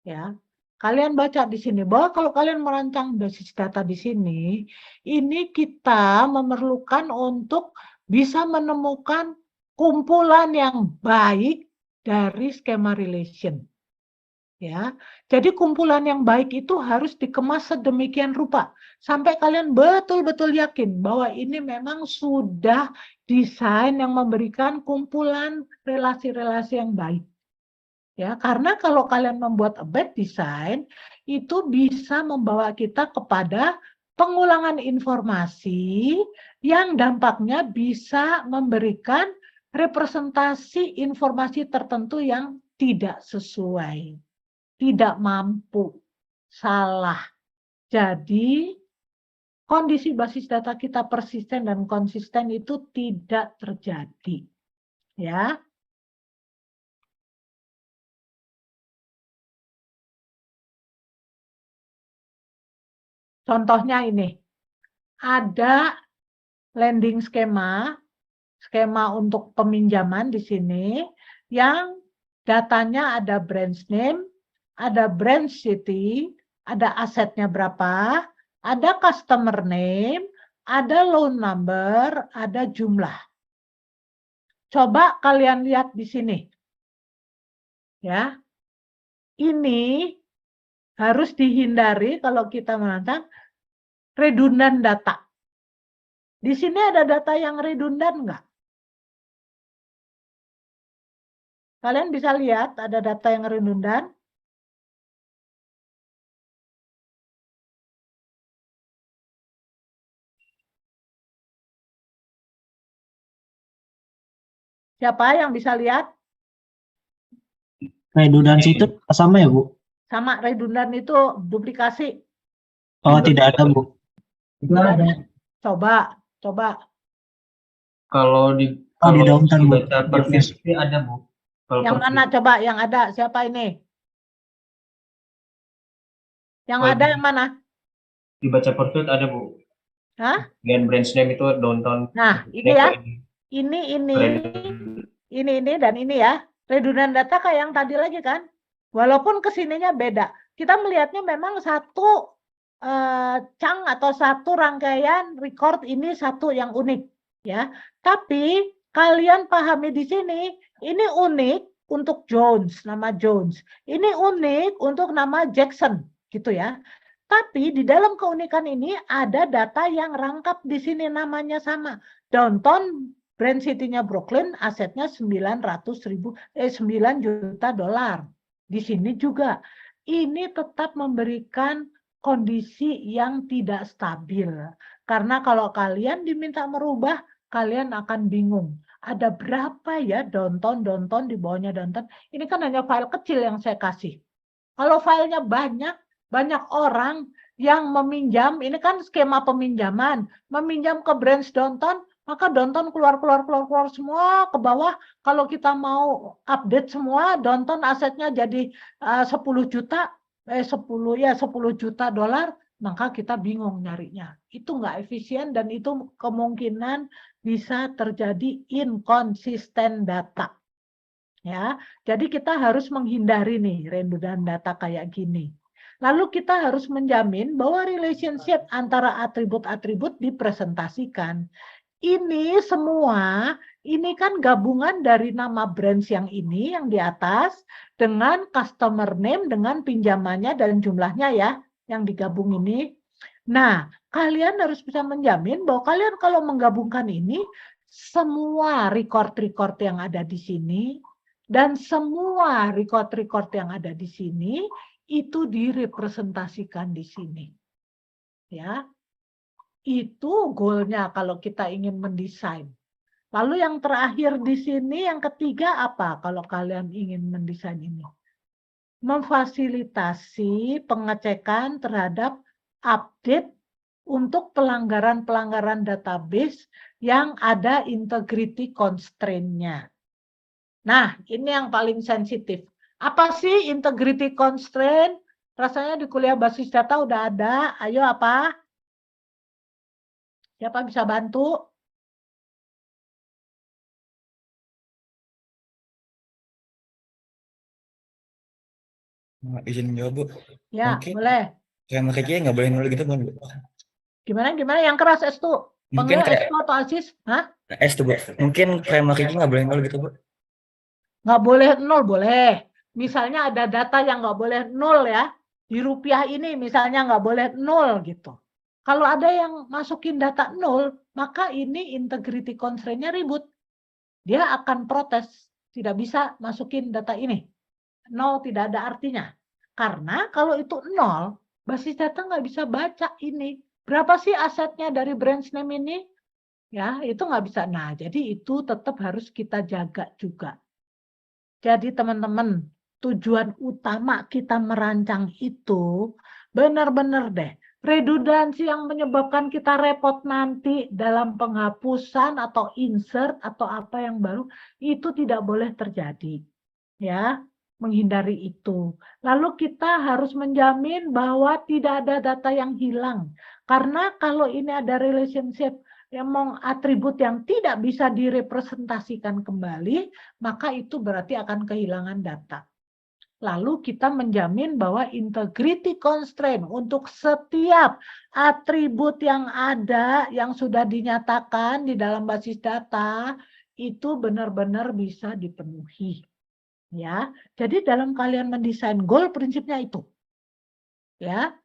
Ya, kalian baca di sini bahwa kalau kalian merancang basis data di sini, ini kita memerlukan untuk bisa menemukan kumpulan yang baik dari skema relation. Ya, jadi kumpulan yang baik itu harus dikemas sedemikian rupa sampai kalian betul-betul yakin bahwa ini memang sudah desain yang memberikan kumpulan relasi-relasi yang baik. Ya, karena kalau kalian membuat a bad design itu bisa membawa kita kepada pengulangan informasi yang dampaknya bisa memberikan representasi informasi tertentu yang tidak sesuai, tidak mampu, salah. Jadi kondisi basis data kita persisten dan konsisten itu tidak terjadi. Ya. Contohnya ini, ada lending skema untuk peminjaman di sini yang datanya ada branch name, ada branch city, ada asetnya berapa, ada customer name, ada loan number, ada jumlah. Coba kalian lihat di sini. Ya. Ini harus dihindari kalau kita mengatakan redundan data. Di sini ada data yang redundan enggak? Kalian bisa lihat ada data yang redundan? Siapa yang bisa lihat? Redundansi itu sama ya, Bu? Sama, redundan itu duplikasi. Oh, tidak ada, Bu. Coba. Kalau di downtown, Bu. dibaca per field ada, Bu. Kalau Yang per mana field. coba yang ada? Siapa ini? Yang Kalau ada yang mana? dibaca per field ada, Bu. Hah? Dan branch name itu downtown. Nah, ini ya. Ini dan ini ya. Redundan data kayak yang tadi lagi kan. Walaupun kesininya beda. Kita melihatnya memang satu chunk atau satu rangkaian record ini satu yang unik. Ya. Tapi kalian pahami di sini, ini unik untuk Jones, nama Jones. Ini unik untuk nama Jackson, gitu ya. Tapi di dalam keunikan ini ada data yang rangkap di sini namanya sama. Downtown brand city-nya Brooklyn, asetnya 9 juta dolar. Di sini juga. Ini tetap memberikan kondisi yang tidak stabil. Karena kalau kalian diminta merubah, kalian akan bingung. Ada berapa ya downtown di bawahnya downtown. Ini kan hanya file kecil yang saya kasih. Kalau filenya banyak orang yang meminjam, ini kan skema peminjaman, meminjam ke branch downtown, maka downtown keluar semua ke bawah. Kalau kita mau update semua, downtown asetnya jadi 10 juta dolar, maka kita bingung nyarinya. Itu nggak efisien dan itu kemungkinan bisa terjadi inconsistent data. Ya, jadi kita harus menghindari nih redundan data kayak gini. Lalu kita harus menjamin bahwa relationship antara atribut-atribut dipresentasikan. Ini semua, ini kan gabungan dari nama branch yang ini, yang di atas, dengan customer name, dengan pinjamannya dan jumlahnya ya, yang digabung ini. Nah, kalian harus bisa menjamin bahwa kalian kalau menggabungkan ini, semua record-record yang ada di sini, dan semua record-record yang ada di sini, itu direpresentasikan di sini. Ya. Itu goalnya kalau kita ingin mendesain. Lalu yang terakhir di sini, yang ketiga apa kalau kalian ingin mendesain ini? Memfasilitasi pengecekan terhadap update untuk pelanggaran-pelanggaran database yang ada integrity constraint-nya. Nah, ini yang paling sensitif. Apa sih integrity constraint? Rasanya di kuliah basis data udah ada. Ayo apa? Siapa bisa bantu? Izin jawab, Bu. Ya, Mungkin boleh. kayak mereka nggak boleh nol gitu, Bu. Gimana? Yang keras S2? Mungkin Panggil kayak S2 atau Aziz? Hah? S tuh, Bu. Mungkin kayak mereka nggak boleh nol gitu, Bu. Nggak boleh nol, boleh. Misalnya ada data yang nggak boleh nol ya. Di rupiah ini misalnya nggak boleh nol gitu. Kalau ada yang masukin data nol, maka ini integrity constraint-nya ribut. Dia akan protes. Tidak bisa masukin data ini. Nol tidak ada artinya. Karena kalau itu nol, basis data nggak bisa baca ini. Berapa sih asetnya dari branch name ini? Ya, itu nggak bisa. Nah, jadi itu tetap harus kita jaga juga. Jadi teman-teman, tujuan utama kita merancang itu benar-benar deh. Redundansi yang menyebabkan kita repot nanti dalam penghapusan atau insert atau apa yang baru, itu tidak boleh terjadi. Ya, menghindari itu. Lalu kita harus menjamin bahwa tidak ada data yang hilang. Karena kalau ini ada relationship yang atribut yang tidak bisa direpresentasikan kembali, maka itu berarti akan kehilangan data. Lalu kita menjamin bahwa integrity constraint untuk setiap atribut yang ada, yang sudah dinyatakan di dalam basis data, itu benar-benar bisa dipenuhi. Ya, jadi dalam kalian mendesain goal prinsipnya itu. Ya.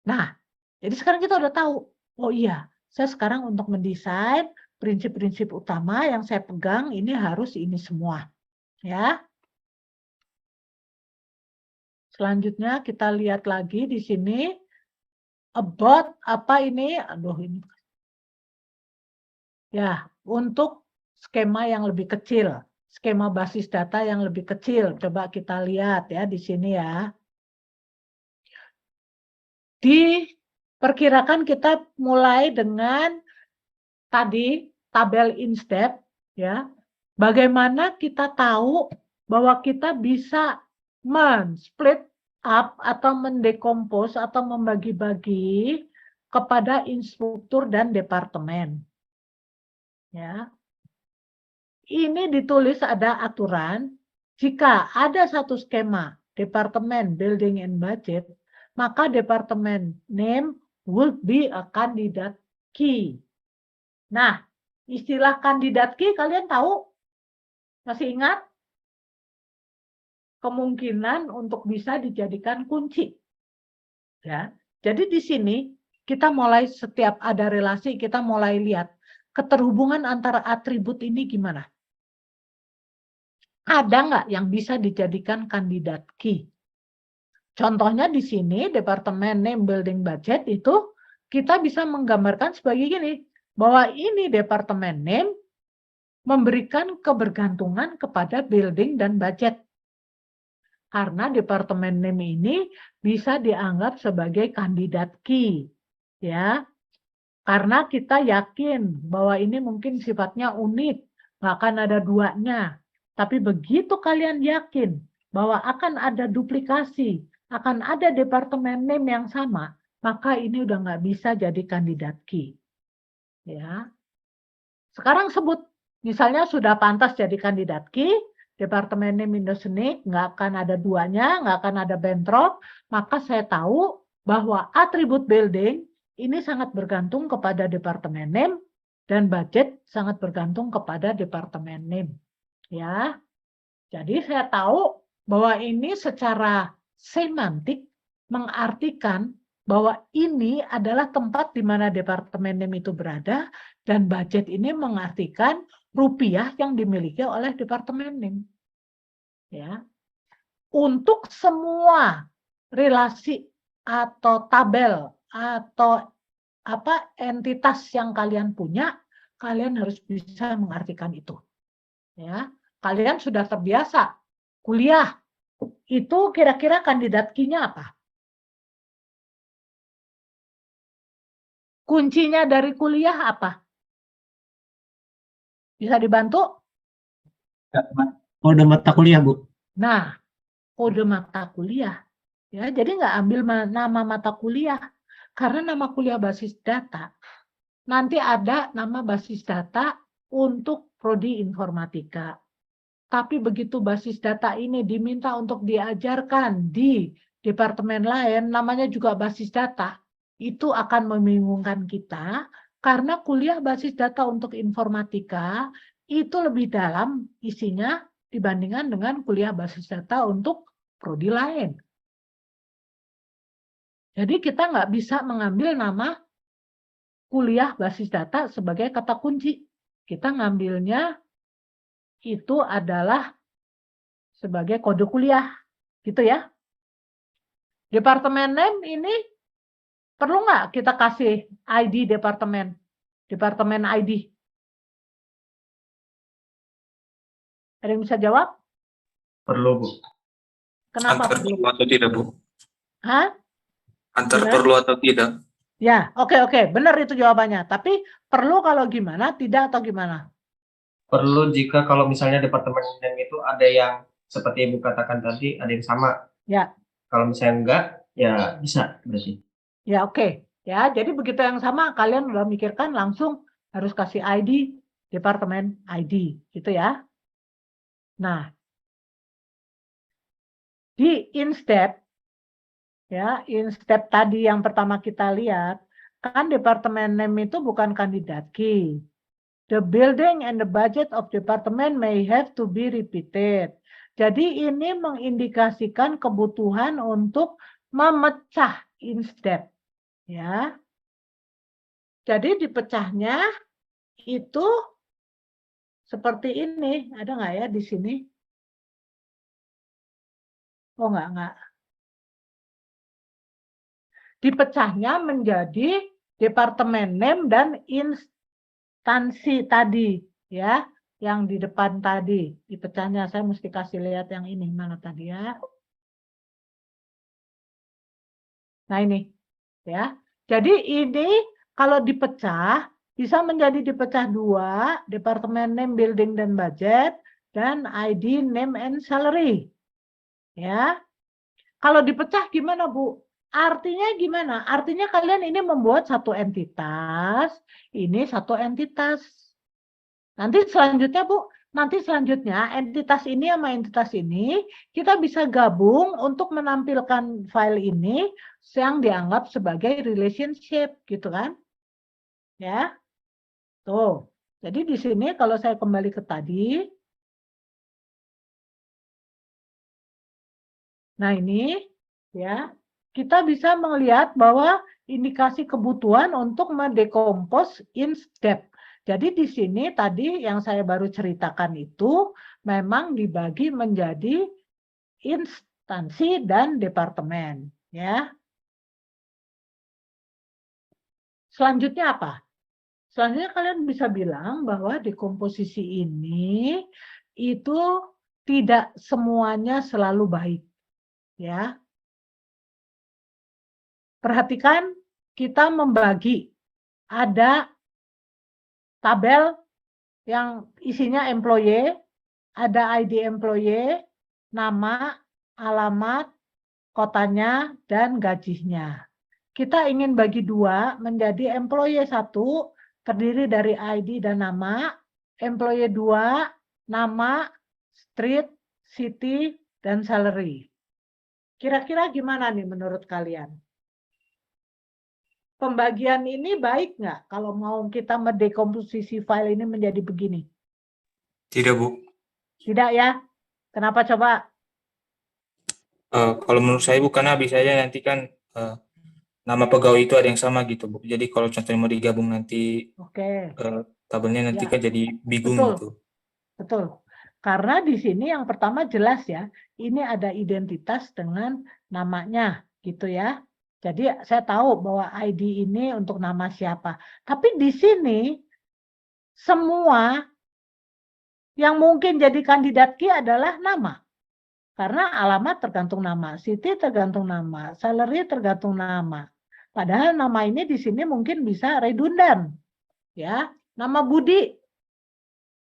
Nah, jadi sekarang kita udah tahu. Oh iya, saya sekarang untuk mendesain prinsip-prinsip utama yang saya pegang ini harus ini semua. Ya. Selanjutnya kita lihat lagi di sini about apa ini? Aduh ini. Ya, untuk skema yang lebih kecil, skema basis data yang lebih kecil. Coba kita lihat ya di sini ya. Diperkirakan kita mulai dengan tadi tabel instep ya. Bagaimana kita tahu bahwa kita bisa men-split up atau mendekompos atau membagi-bagi kepada instruktur dan departemen. Ya. Ini ditulis ada aturan, jika ada satu skema departemen building and budget, maka departemen name would be a candidate key. Nah, istilah kandidat key kalian tahu? Masih ingat? Kemungkinan untuk bisa dijadikan kunci. Ya. Jadi di sini kita mulai setiap ada relasi, kita mulai lihat keterhubungan antara atribut ini gimana. Ada nggak yang bisa dijadikan kandidat key? Contohnya di sini, Departemen Name Building Budget itu kita bisa menggambarkan sebagai gini, bahwa ini Departemen Name memberikan kebergantungan kepada building dan budget. Karena Departemen Name ini bisa dianggap sebagai kandidat key. Ya, karena kita yakin bahwa ini mungkin sifatnya unik, nggak akan ada duanya. Tapi begitu kalian yakin bahwa akan ada duplikasi, akan ada departemen name yang sama, maka ini udah nggak bisa jadi kandidat key. Ya. Sekarang sebut, misalnya sudah pantas jadi kandidat key, departemen name Indosenik, nggak akan ada duanya, nggak akan ada bentrok, maka saya tahu bahwa atribut building ini sangat bergantung kepada departemen name dan budget sangat bergantung kepada departemen name. Ya, jadi saya tahu bahwa ini secara semantik mengartikan bahwa ini adalah tempat di mana departemen name itu berada dan budget ini mengartikan rupiah yang dimiliki oleh departemen name. Ya, untuk semua relasi atau tabel atau apa entitas yang kalian punya, kalian harus bisa mengartikan itu. Ya, kalian sudah terbiasa kuliah. Itu kira-kira kandidat key-nya apa? Kuncinya dari kuliah apa? Bisa dibantu? Kode mata kuliah, Bu. Nah, kode mata kuliah. Ya, jadi nggak ambil nama mata kuliah. Karena nama kuliah basis data. Nanti ada nama basis data untuk prodi informatika. Tapi begitu basis data ini diminta untuk diajarkan di departemen lain, namanya juga basis data, itu akan membingungkan kita, karena kuliah basis data untuk informatika itu lebih dalam isinya dibandingkan dengan kuliah basis data untuk prodi lain. Jadi kita nggak bisa mengambil nama kuliah basis data sebagai kata kunci. Kita ngambilnya itu adalah sebagai kode kuliah, gitu ya. Departemen name ini perlu nggak kita kasih ID departemen? Departemen ID. Ada yang bisa jawab? Perlu, Bu. Kenapa Antar perlu? perlu atau tidak, Bu? Hah? Antar Gimana? perlu atau tidak? Ya, oke, benar itu jawabannya. Tapi perlu kalau gimana, tidak atau gimana? Perlu jika kalau misalnya departemen itu ada yang seperti Ibu katakan tadi, ada yang sama. Ya. Kalau misalnya enggak, ya bisa berarti. Ya, oke. Ya, jadi begitu yang sama, kalian udah mikirkan langsung harus kasih ID, departemen ID, gitu ya. Nah, di InStep, ya, InStep tadi yang pertama kita lihat, kan departemen name itu bukan kandidat key. The building and the budget of department may have to be repeated. Jadi ini mengindikasikan kebutuhan untuk memecah InStep, ya. Jadi dipecahnya itu seperti ini. Ada nggak ya di sini? Oh, nggak. Dipecahnya menjadi departemen name dan instansi tadi, ya, yang di depan tadi. Dipecahnya, saya mesti kasih lihat yang ini mana tadi ya. Nah ini, ya. Jadi ini kalau dipecah bisa menjadi dipecah dua, departemen name, building dan budget, dan ID, name and salary. Ya. Kalau dipecah gimana, Bu? Artinya gimana? Artinya kalian ini membuat satu entitas, ini satu entitas. Nanti selanjutnya, Bu, nanti selanjutnya entitas ini sama entitas ini kita bisa gabung untuk menampilkan file ini yang dianggap sebagai relationship, gitu kan? Ya. Tuh. Jadi di sini kalau saya kembali ke tadi, nah ini ya, kita bisa melihat bahwa indikasi kebutuhan untuk mendekompos InStep. Jadi di sini tadi yang saya baru ceritakan itu memang dibagi menjadi instansi dan departemen, ya. Selanjutnya apa? Selanjutnya kalian bisa bilang bahwa dekomposisi ini itu tidak semuanya selalu baik, ya. Perhatikan kita membagi, ada tabel yang isinya employee, ada ID employee, nama, alamat, kotanya, dan gajinya. Kita ingin bagi dua menjadi employee 1 terdiri dari ID dan nama, employee 2 nama, street, city, dan salary. Kira-kira gimana nih menurut kalian? Pembagian ini baik nggak kalau mau kita mendekomposisi file ini menjadi begini? Tidak, Bu. Tidak ya? Kenapa coba? Kalau menurut saya bukan habis saja nanti kan nama pegawai itu ada yang sama gitu, Bu. Jadi kalau contohnya mau digabung nanti Oke. tabelnya nanti Ya. kan jadi bingung Betul. gitu. Betul. Karena di sini yang pertama jelas ya, ini ada identitas dengan namanya gitu ya. Jadi saya tahu bahwa ID ini untuk nama siapa. Tapi di sini semua yang mungkin jadi kandidat key adalah nama. Karena alamat tergantung nama, city tergantung nama, salary tergantung nama. Padahal nama ini di sini mungkin bisa redundan. Ya, nama Budi.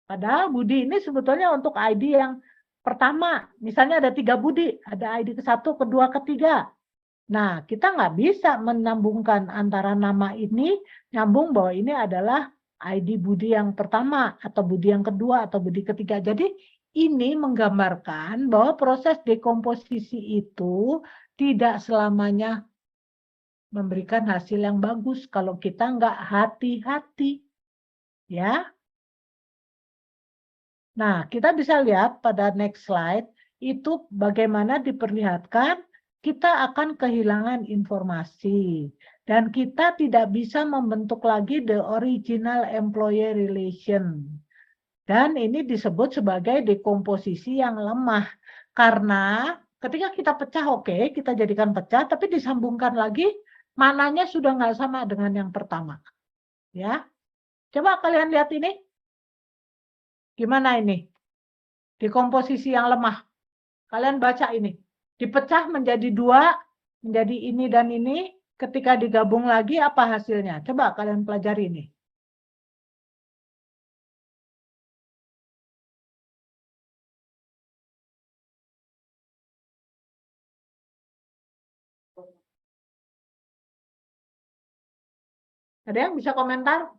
Padahal Budi ini sebetulnya untuk ID yang pertama. Misalnya ada 3 Budi, ada ID ke-1, kedua, ketiga. Nah, kita nggak bisa menyambungkan antara nama ini, nyambung bahwa ini adalah ID Budi yang pertama, atau Budi yang kedua, atau Budi ketiga. Jadi ini menggambarkan bahwa proses dekomposisi itu tidak selamanya memberikan hasil yang bagus kalau kita nggak hati-hati. Ya. Nah, kita bisa lihat pada next slide, itu bagaimana diperlihatkan kita akan kehilangan informasi. Dan kita tidak bisa membentuk lagi the original employee relation. Dan ini disebut sebagai dekomposisi yang lemah. Karena ketika kita pecah, oke, kita jadikan pecah, tapi disambungkan lagi, mananya sudah nggak sama dengan yang pertama. Ya. Coba kalian lihat ini. Gimana ini? Dekomposisi yang lemah. Kalian baca ini. Dipecah menjadi 2, menjadi ini dan ini. Ketika digabung lagi, apa hasilnya? Coba kalian pelajari ini. Ada yang bisa komentar?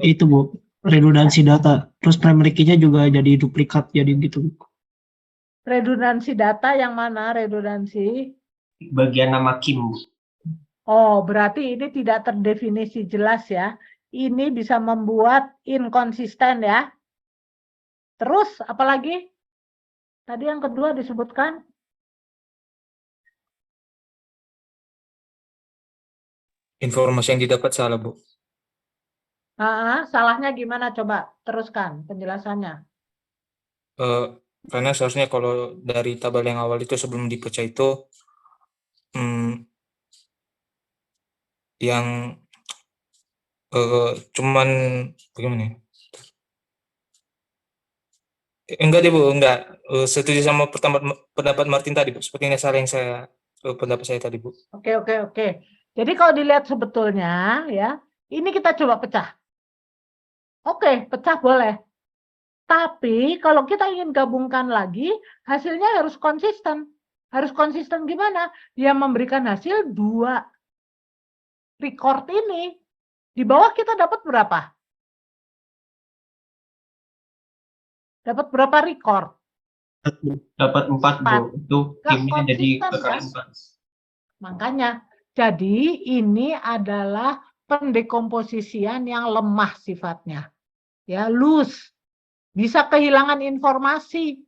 Itu Bu, redundansi data. Terus primary key-nya juga jadi duplikat, jadi gitu. Redundansi data yang mana redundansi? Bagian nama Kim, Bu. Oh, berarti ini tidak terdefinisi jelas ya. Ini bisa membuat inkonsisten ya. Terus, apalagi? Tadi yang kedua disebutkan. Informasi yang didapat salah, Bu. Salahnya gimana? Coba teruskan penjelasannya. Karena seharusnya kalau dari tabel yang awal itu sebelum dipecah itu yang cuman bagaimana ya? Enggak deh Bu, enggak. Setuju sama pendapat Martin tadi, Bu. Sepertinya salah yang pendapat saya tadi, Bu. Oke. Jadi kalau dilihat sebetulnya ya, ini kita coba pecah. Oke, pecah boleh. Tapi kalau kita ingin gabungkan lagi, hasilnya harus konsisten. Harus konsisten gimana? Dia memberikan hasil 2 record ini. Di bawah kita dapat berapa? Dapat berapa record? Dapat 4, Bu. Itu Nggak Kimnya jadi konsisten, kekali kan? 4. Makanya, jadi ini adalah pendekomposisian yang lemah sifatnya. Ya, loose. Bisa kehilangan informasi.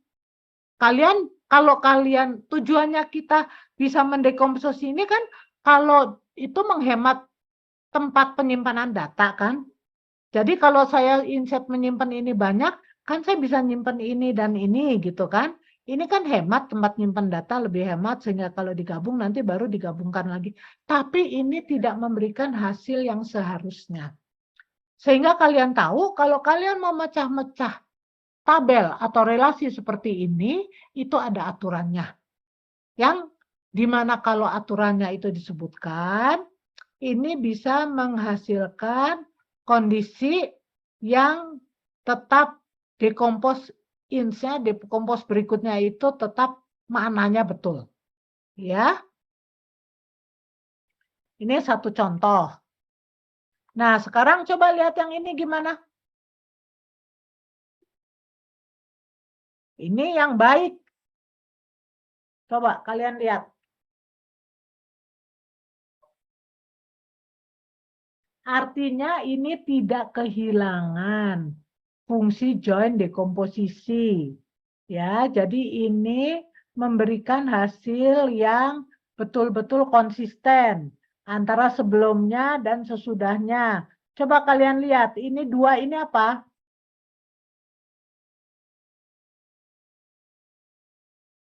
Kalau kalian tujuannya kita bisa mendekomposisi ini kan, kalau itu menghemat tempat penyimpanan data kan. Jadi kalau saya insert menyimpan ini banyak, kan saya bisa nyimpan ini dan ini gitu kan. Ini kan hemat, tempat nyimpan data lebih hemat sehingga kalau digabung nanti baru digabungkan lagi. Tapi ini tidak memberikan hasil yang seharusnya. Sehingga kalian tahu kalau kalian mau mecah-mecah tabel atau relasi seperti ini, itu ada aturannya. Yang dimana kalau aturannya itu disebutkan, ini bisa menghasilkan kondisi yang tetap dekompos insnya, dekompos berikutnya itu tetap maknanya betul. Ya. Ini satu contoh. Nah, sekarang coba lihat yang ini gimana? Ini yang baik. Coba kalian lihat. Artinya ini tidak kehilangan fungsi join dekomposisi. Ya, jadi ini memberikan hasil yang betul-betul konsisten antara sebelumnya dan sesudahnya. Coba kalian lihat, ini 2 ini apa?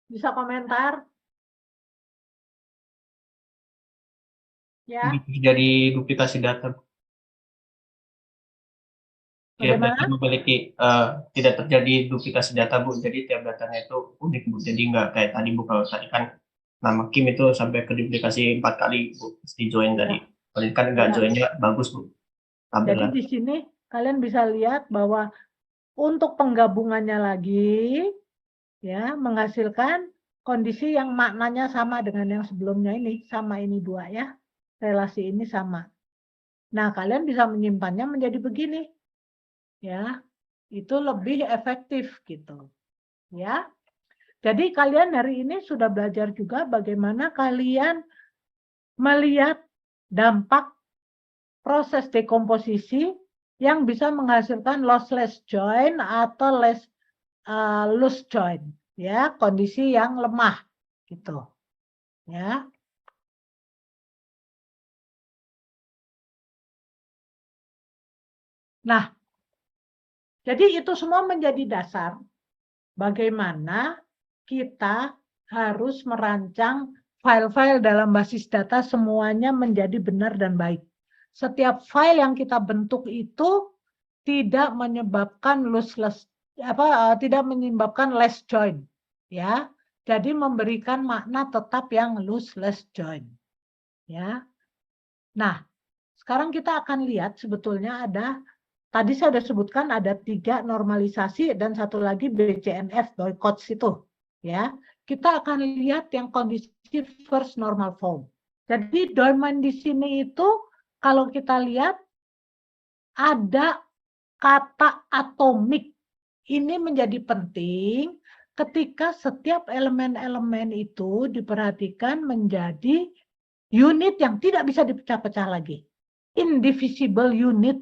Bisa komentar? Ya. Jadi duplikasi data. Tiap data memiliki tidak terjadi duplikasi data, Bu. Jadi tiap datanya itu unik, Bu. Jadi nggak kayak tadi, Bu. Kalau tadi kan nama Kim itu sampai ke duplikasi 4 kali, Bu. Mesti join tadi. Kalau ini kan nggak joinnya bagus, Bu. Jadi di sini kalian bisa lihat bahwa untuk penggabungannya lagi, ya menghasilkan kondisi yang maknanya sama dengan yang sebelumnya ini, sama ini 2 ya, relasi ini sama. Nah kalian bisa menyimpannya menjadi begini, ya itu lebih efektif gitu, ya. Jadi kalian hari ini sudah belajar juga bagaimana kalian melihat dampak proses dekomposisi yang bisa menghasilkan lossless join atau loose join, ya kondisi yang lemah gitu, ya. Nah, jadi itu semua menjadi dasar bagaimana kita harus merancang file-file dalam basis data semuanya menjadi benar dan baik. setiap file yang kita bentuk itu tidak menyebabkan tidak menyebabkan less join, ya. Jadi memberikan makna tetap yang lossless join, ya. Nah, sekarang kita akan lihat sebetulnya tadi saya sudah sebutkan ada 3 normalisasi dan satu lagi BCNF boycotts itu, ya. Kita akan lihat yang kondisi first normal form. Jadi domain di sini itu kalau kita lihat ada kata atomik. Ini menjadi penting ketika setiap elemen-elemen itu diperhatikan menjadi unit yang tidak bisa dipecah-pecah lagi. Indivisible unit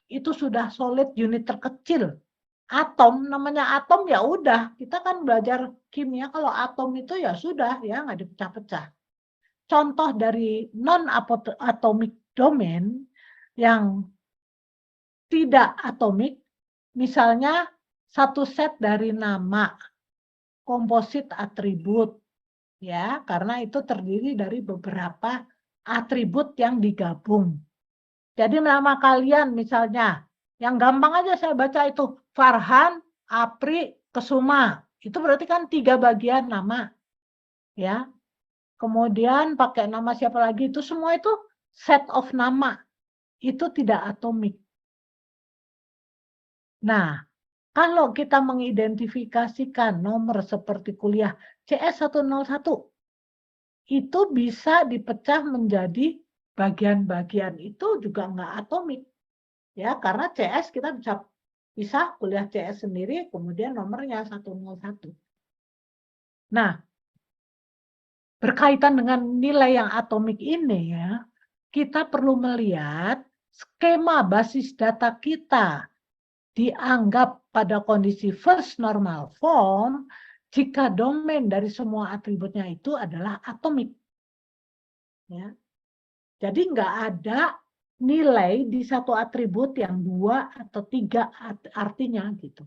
itu sudah solid unit terkecil. Atom, namanya atom ya udah, kita kan belajar kimia kalau atom itu ya sudah ya nggak dipecah-pecah. Contoh dari non-atomic domain yang tidak atomik, misalnya satu set dari nama, komposit atribut, ya, karena itu terdiri dari beberapa atribut yang digabung. Jadi nama kalian misalnya, yang gampang aja saya baca itu, Farhan, Apri, Kesuma. Itu berarti kan 3 bagian nama. Ya. Kemudian pakai nama siapa lagi, itu semua itu set of nama. Itu tidak atomik. Nah, kalau kita mengidentifikasikan nomor seperti kuliah CS101, itu bisa dipecah menjadi bagian-bagian itu juga nggak atomik. Ya, karena CS kita bisa kuliah CS sendiri, kemudian nomornya 101. Nah, berkaitan dengan nilai yang atomik ini ya, kita perlu melihat skema basis data kita dianggap pada kondisi first normal form jika domain dari semua atributnya itu adalah atomik. Ya. Jadi nggak ada nilai di satu atribut yang 2 atau 3 artinya gitu.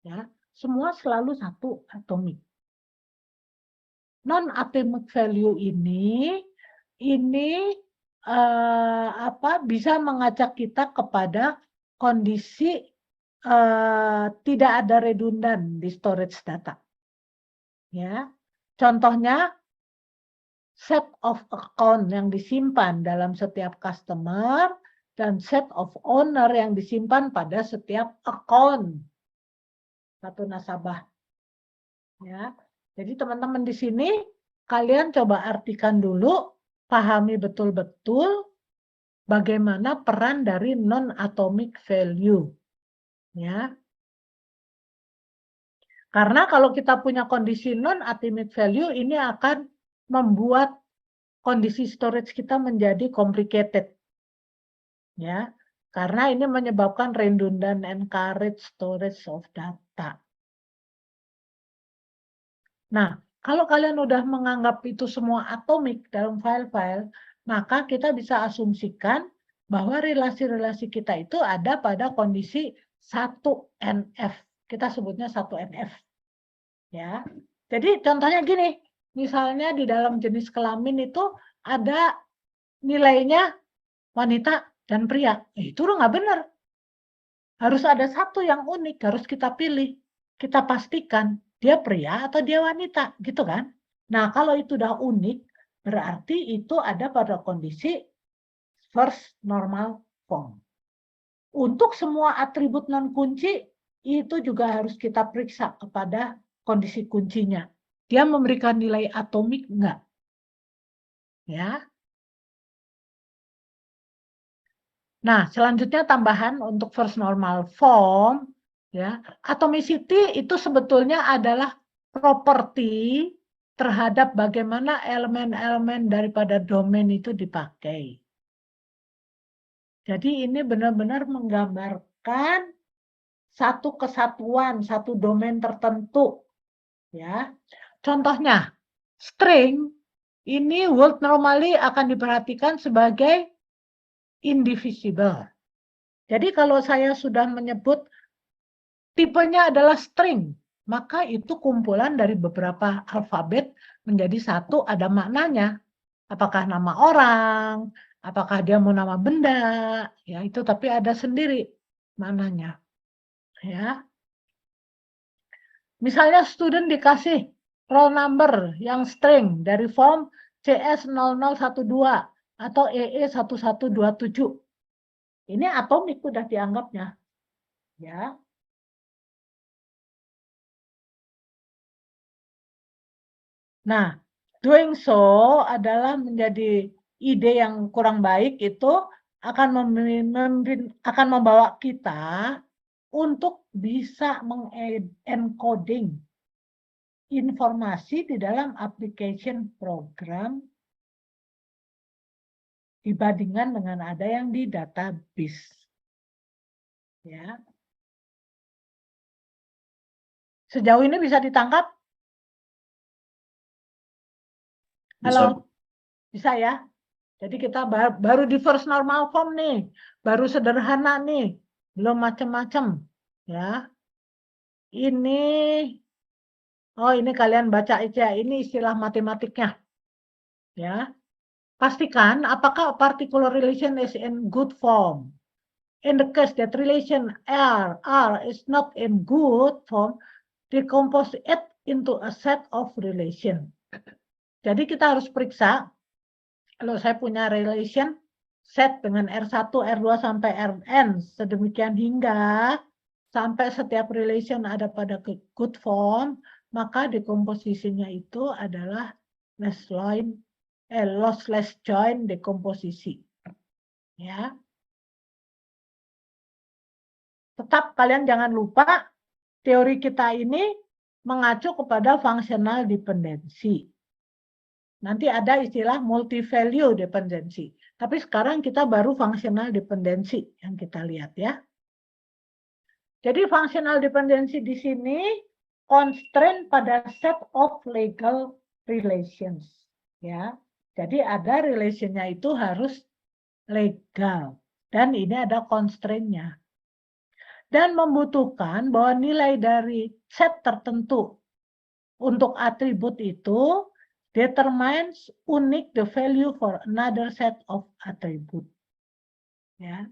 Ya, semua selalu satu atomik. Non-atomic value ini bisa mengajak kita kepada kondisi tidak ada redundan di storage data. Ya, contohnya set of account yang disimpan dalam setiap customer dan set of owner yang disimpan pada setiap account satu nasabah. Ya, jadi teman-teman di sini kalian coba artikan dulu, pahami betul-betul bagaimana peran dari non-atomic value. Ya. Karena kalau kita punya kondisi non-atomic value, ini akan membuat kondisi storage kita menjadi complicated. Ya. Karena ini menyebabkan redundant encourage storage of data. Nah, kalau kalian udah menganggap itu semua atomik dalam file-file, maka kita bisa asumsikan bahwa relasi-relasi kita itu ada pada kondisi 1NF. Kita sebutnya 1NF. Ya. Jadi contohnya gini, misalnya di dalam jenis kelamin itu ada nilainya wanita dan pria. Itu udah nggak benar. Harus ada satu yang unik, harus kita pilih. Kita pastikan dia pria atau dia wanita, gitu kan? Nah, kalau itu udah unik, berarti itu ada pada kondisi first normal form. Untuk semua atribut non kunci, itu juga harus kita periksa kepada kondisi kuncinya. Dia memberikan nilai atomik enggak? Ya. Nah, selanjutnya tambahan untuk first normal form, ya. Atomicity itu sebetulnya adalah properti terhadap bagaimana elemen-elemen daripada domain itu dipakai. Jadi ini benar-benar menggambarkan satu kesatuan, satu domain tertentu. Ya. Contohnya, string ini word normally akan diperhatikan sebagai indivisible. Jadi kalau saya sudah menyebut tipenya adalah string, maka itu kumpulan dari beberapa alfabet menjadi satu, ada maknanya. Apakah nama orang, Apakah dia mau nama benda, ya itu tapi ada sendiri maknanya. Ya. Misalnya student dikasih roll number yang string dari form CS0012 atau EE1127. Ini atomik udah dianggapnya. Ya. Nah, doing so adalah menjadi ide yang kurang baik itu akan membawa kita untuk bisa mengencoding informasi di dalam application program dibandingkan dengan ada yang di database. Ya. Sejauh ini bisa ditangkap? Halo? Bisa ya? Jadi kita baru di first normal form nih, baru sederhana nih, belum macam-macam. Ya. Ini, oh ini kalian baca aja, ini istilah matematiknya. Ya. Pastikan apakah particular relation is in good form. In the case that relation R is not in good form, decompose it into a set of relation. Jadi kita harus periksa, kalau saya punya relation set dengan R1, R2 sampai Rn, sedemikian hingga sampai setiap relation ada pada good form, maka dekomposisinya itu adalah lossless join dekomposisi. Ya. Tetap kalian jangan lupa teori kita ini mengacu kepada functional dependency. Nanti ada istilah multi-value dependency. Tapi sekarang kita baru functional dependency yang kita lihat ya. Jadi functional dependency di sini constraint pada set of legal relations. Ya. Jadi ada relationnya itu harus legal. Dan ini ada constraint-nya. Dan membutuhkan bahwa nilai dari set tertentu untuk atribut itu determines unique the value for another set of attribute. Ya.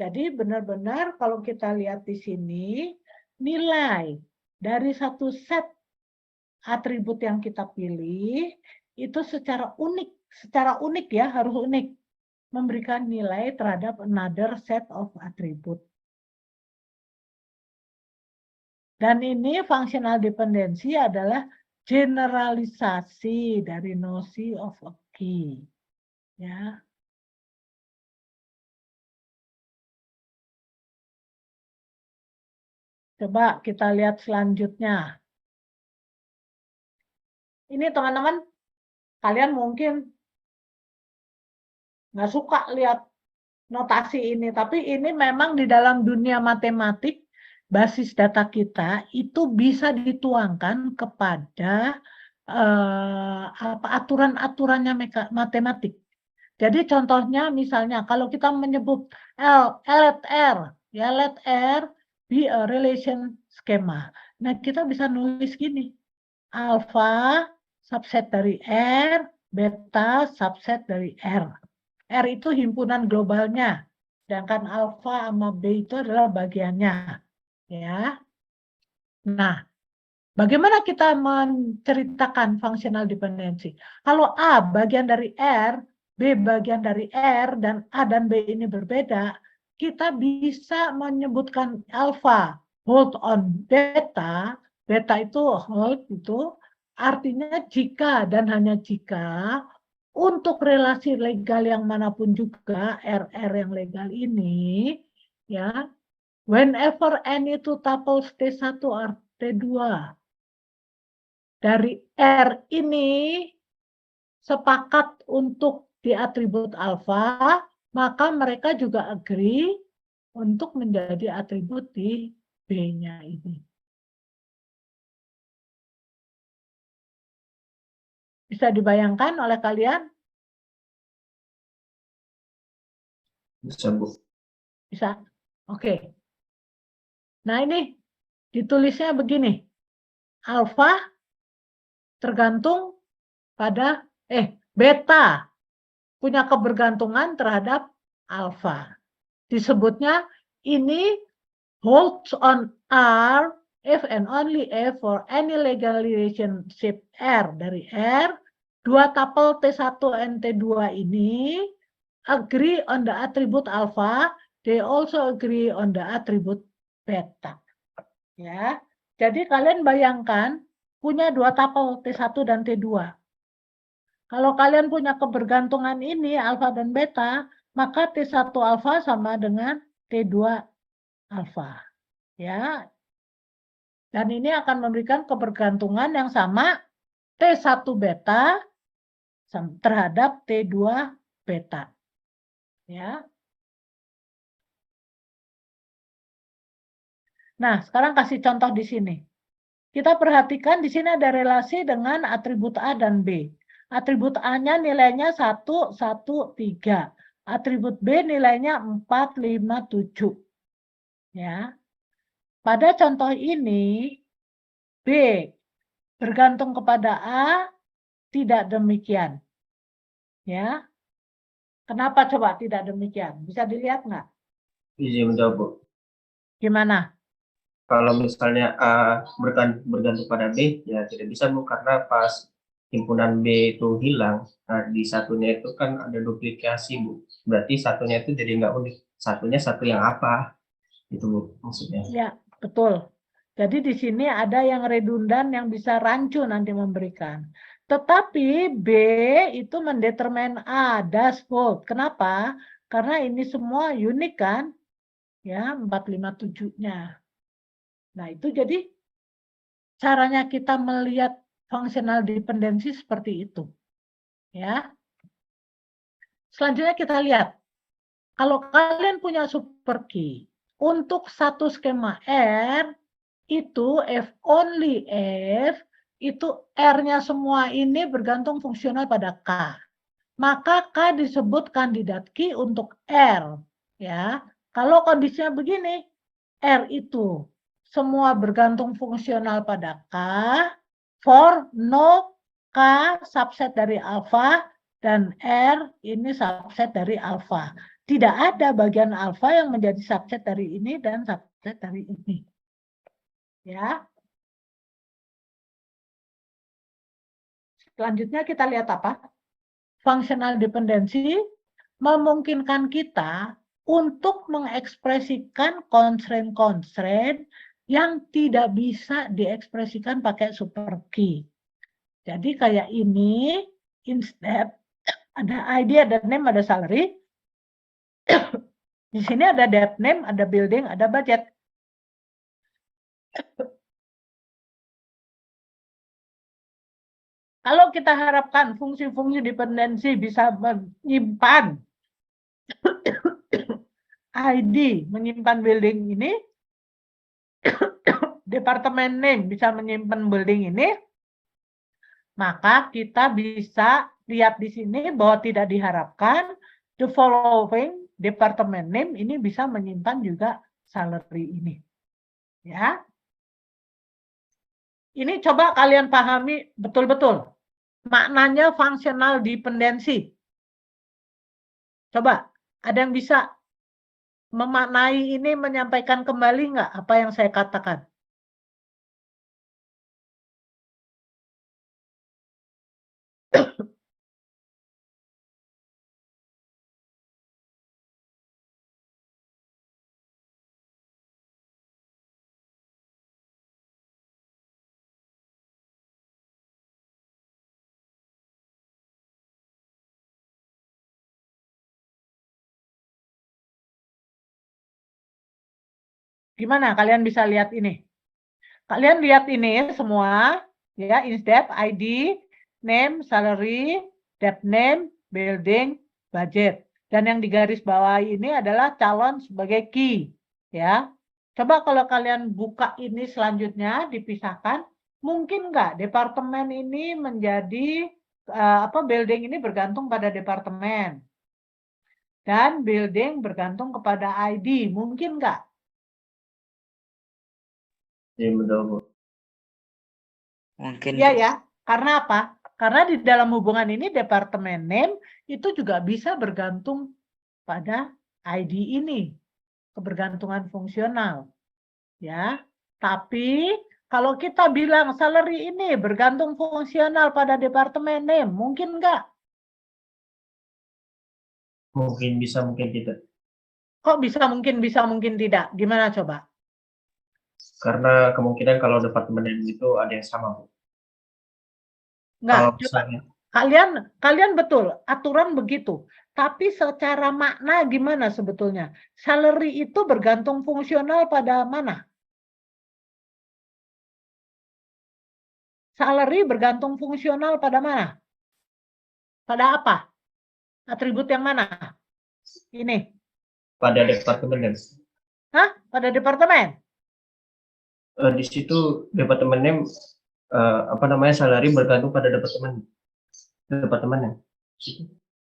Jadi benar-benar kalau kita lihat di sini nilai dari satu set atribut yang kita pilih itu secara unik ya, harus unik memberikan nilai terhadap another set of attribute. Dan ini functional dependency adalah generalisasi dari nosi of a key. Ya. Coba kita lihat selanjutnya. Ini teman-teman, kalian mungkin nggak suka lihat notasi ini, tapi ini memang di dalam dunia matematik, basis data kita itu bisa dituangkan kepada aturan-aturannya matematik. Jadi contohnya misalnya kalau kita menyebut let R, ya let R be a relation schema. Nah kita bisa nulis gini, alpha subset dari R, beta subset dari R. R itu himpunan globalnya, sedangkan alpha sama B itu adalah bagiannya. Ya. Nah, bagaimana kita menceritakan functional dependency? Kalau A bagian dari R, B bagian dari R, dan A dan B ini berbeda, kita bisa menyebutkan alpha hold on beta, beta itu hold itu artinya jika dan hanya jika untuk relasi legal yang manapun juga, RR yang legal ini, ya, whenever any two tuples T1 or T2 dari R ini sepakat untuk di atribut alfa, maka mereka juga agree untuk menjadi atribut di B-nya ini. Bisa dibayangkan oleh kalian? Bisa, Bu. Bisa? Oke. Nah ini ditulisnya begini. Alfa tergantung pada beta punya kebergantungan terhadap alfa. Disebutnya ini holds on R if and only if for any legal relationship R dari R, dua tuple T1 and T2 ini agree on the attribute alpha, they also agree on the attribute beta. Ya, jadi kalian bayangkan punya dua tuple T1 dan T2. Kalau kalian punya kebergantungan ini alfa dan beta, maka T1 alfa sama dengan T2 alfa. Ya. Dan ini akan memberikan kebergantungan yang sama T1 beta terhadap T2 beta. Ya. Nah, sekarang kasih contoh di sini. Kita perhatikan di sini ada relasi dengan atribut A dan B. Atribut A-nya nilainya 1, 1, 3. Atribut B nilainya 4, 5, 7. Ya. Pada contoh ini, B bergantung kepada A, tidak demikian. Ya. Kenapa coba tidak demikian? Bisa dilihat nggak? Izin menjawab, Bu. Gimana? Kalau misalnya A bergantung pada B, ya tidak bisa, Bu, karena pas himpunan B itu hilang, nah di satunya itu kan ada duplikasi, Bu. Berarti satunya itu jadi nggak unik. Satunya satu yang apa? Itu, Bu, maksudnya. Ya, betul. Jadi di sini ada yang redundan yang bisa rancu nanti memberikan. Tetapi B itu mendetermine A, does hold. Kenapa? Karena ini semua unik kan? Ya, 457-nya. Nah, itu jadi caranya kita melihat functional dependency seperti itu. Ya. Selanjutnya kita lihat. Kalau kalian punya super key, untuk satu skema R, itu if only if, itu R-nya semua ini bergantung fungsional pada K. Maka K disebut kandidat key untuk R. Ya. Kalau kondisinya begini, R itu semua bergantung fungsional pada K, for no K subset dari alfa, dan R ini subset dari alfa. Tidak ada bagian alfa yang menjadi subset dari ini dan subset dari ini. Ya. Selanjutnya kita lihat apa? Functional dependency memungkinkan kita untuk mengekspresikan constraint-constraint yang tidak bisa diekspresikan pakai super key. Jadi kayak ini, instead ada ID, ada name, ada salary. Di sini ada debt name, ada building, ada budget. Kalau kita harapkan fungsi-fungsi dependensi bisa menyimpan ID, menyimpan building ini, departemen name bisa menyimpan building ini, maka kita bisa lihat di sini bahwa tidak diharapkan the following departemen name ini bisa menyimpan juga salary ini. Ya. Ini coba kalian pahami betul-betul. Maknanya functional dependency. Coba, ada yang bisa memaknai ini, menyampaikan kembali nggak apa yang saya katakan? Gimana kalian bisa lihat ini? Kalian lihat ini semua, ya, instead, ID, name, salary, debt name, building, budget. Dan yang digaris bawahi ini adalah calon sebagai key, ya. Coba kalau kalian buka ini selanjutnya dipisahkan, mungkin nggak departemen ini menjadi building ini bergantung pada departemen dan building bergantung kepada ID, mungkin nggak? Iya, betul, Bu. Mungkin Iya ya, karena apa? Karena di dalam hubungan ini departemen name itu juga bisa bergantung pada ID ini, kebergantungan fungsional. Ya, tapi kalau kita bilang salary ini bergantung fungsional pada departemen name, mungkin enggak? Mungkin bisa, mungkin tidak. Kok bisa mungkin tidak? Gimana coba? Karena kemungkinan kalau departemen itu ada yang sama, Bu. Enggak, Kalau coba. misalnya Kalian betul, aturan begitu. Tapi secara makna gimana sebetulnya? Salary itu bergantung fungsional pada mana? Salary bergantung fungsional pada mana? Pada apa? Atribut yang mana? Ini. pada departemen, Hah? Pada departemen? di situ departemennya salary bergantung pada departemennya.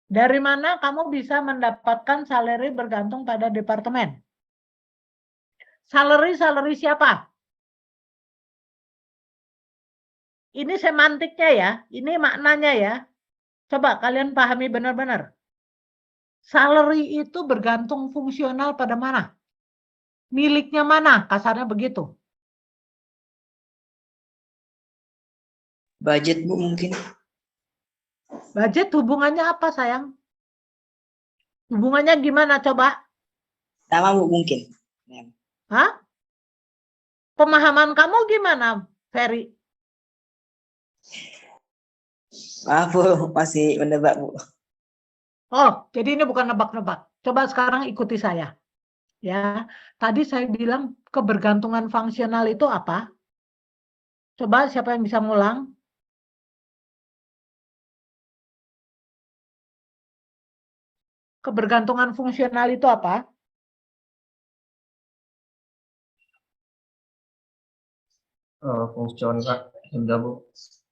Dari mana kamu bisa mendapatkan salary bergantung pada departemen? Salary siapa? Ini semantiknya ya, ini maknanya ya. Coba kalian pahami benar-benar. Salary itu bergantung fungsional pada mana? Miliknya mana? Kasarnya begitu. Budget, Bu, mungkin. Budget hubungannya apa, sayang? Hubungannya gimana coba? Sama, Bu, mungkin. Hah? Pemahaman kamu gimana, Ferry? Maaf, Bu, masih menebak, Bu. Oh, jadi ini bukan nebak-nebak. Coba sekarang ikuti saya. Ya, tadi saya bilang kebergantungan fungsional itu apa? Coba siapa yang bisa ngulang? Kebergantungan fungsional itu apa? Fungsional, sudah, Bu.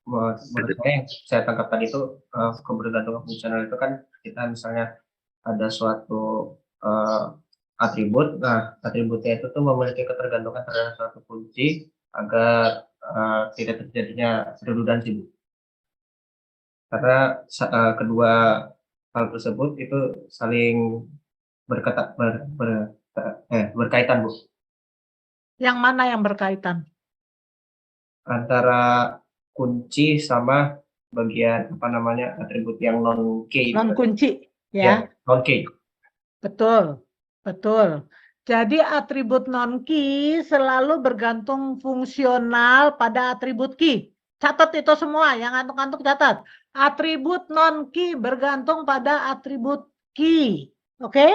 Menurut saya yang saya tangkap tadi itu kebergantungan fungsional itu kan kita misalnya ada suatu atribut, nah atributnya itu tuh memiliki ketergantungan terhadap suatu kunci agar tidak terjadinya redundansi, Bu. Karena kedua hal tersebut itu saling berkaitan, Bu. Yang mana yang berkaitan? Antara kunci sama bagian atribut yang non key. Non kunci, ya. Non key. Betul, betul. Jadi atribut non key selalu bergantung fungsional pada atribut key. Catat itu semua, yang ngantuk-ngantuk catat. Atribut non key bergantung pada atribut key. Oke?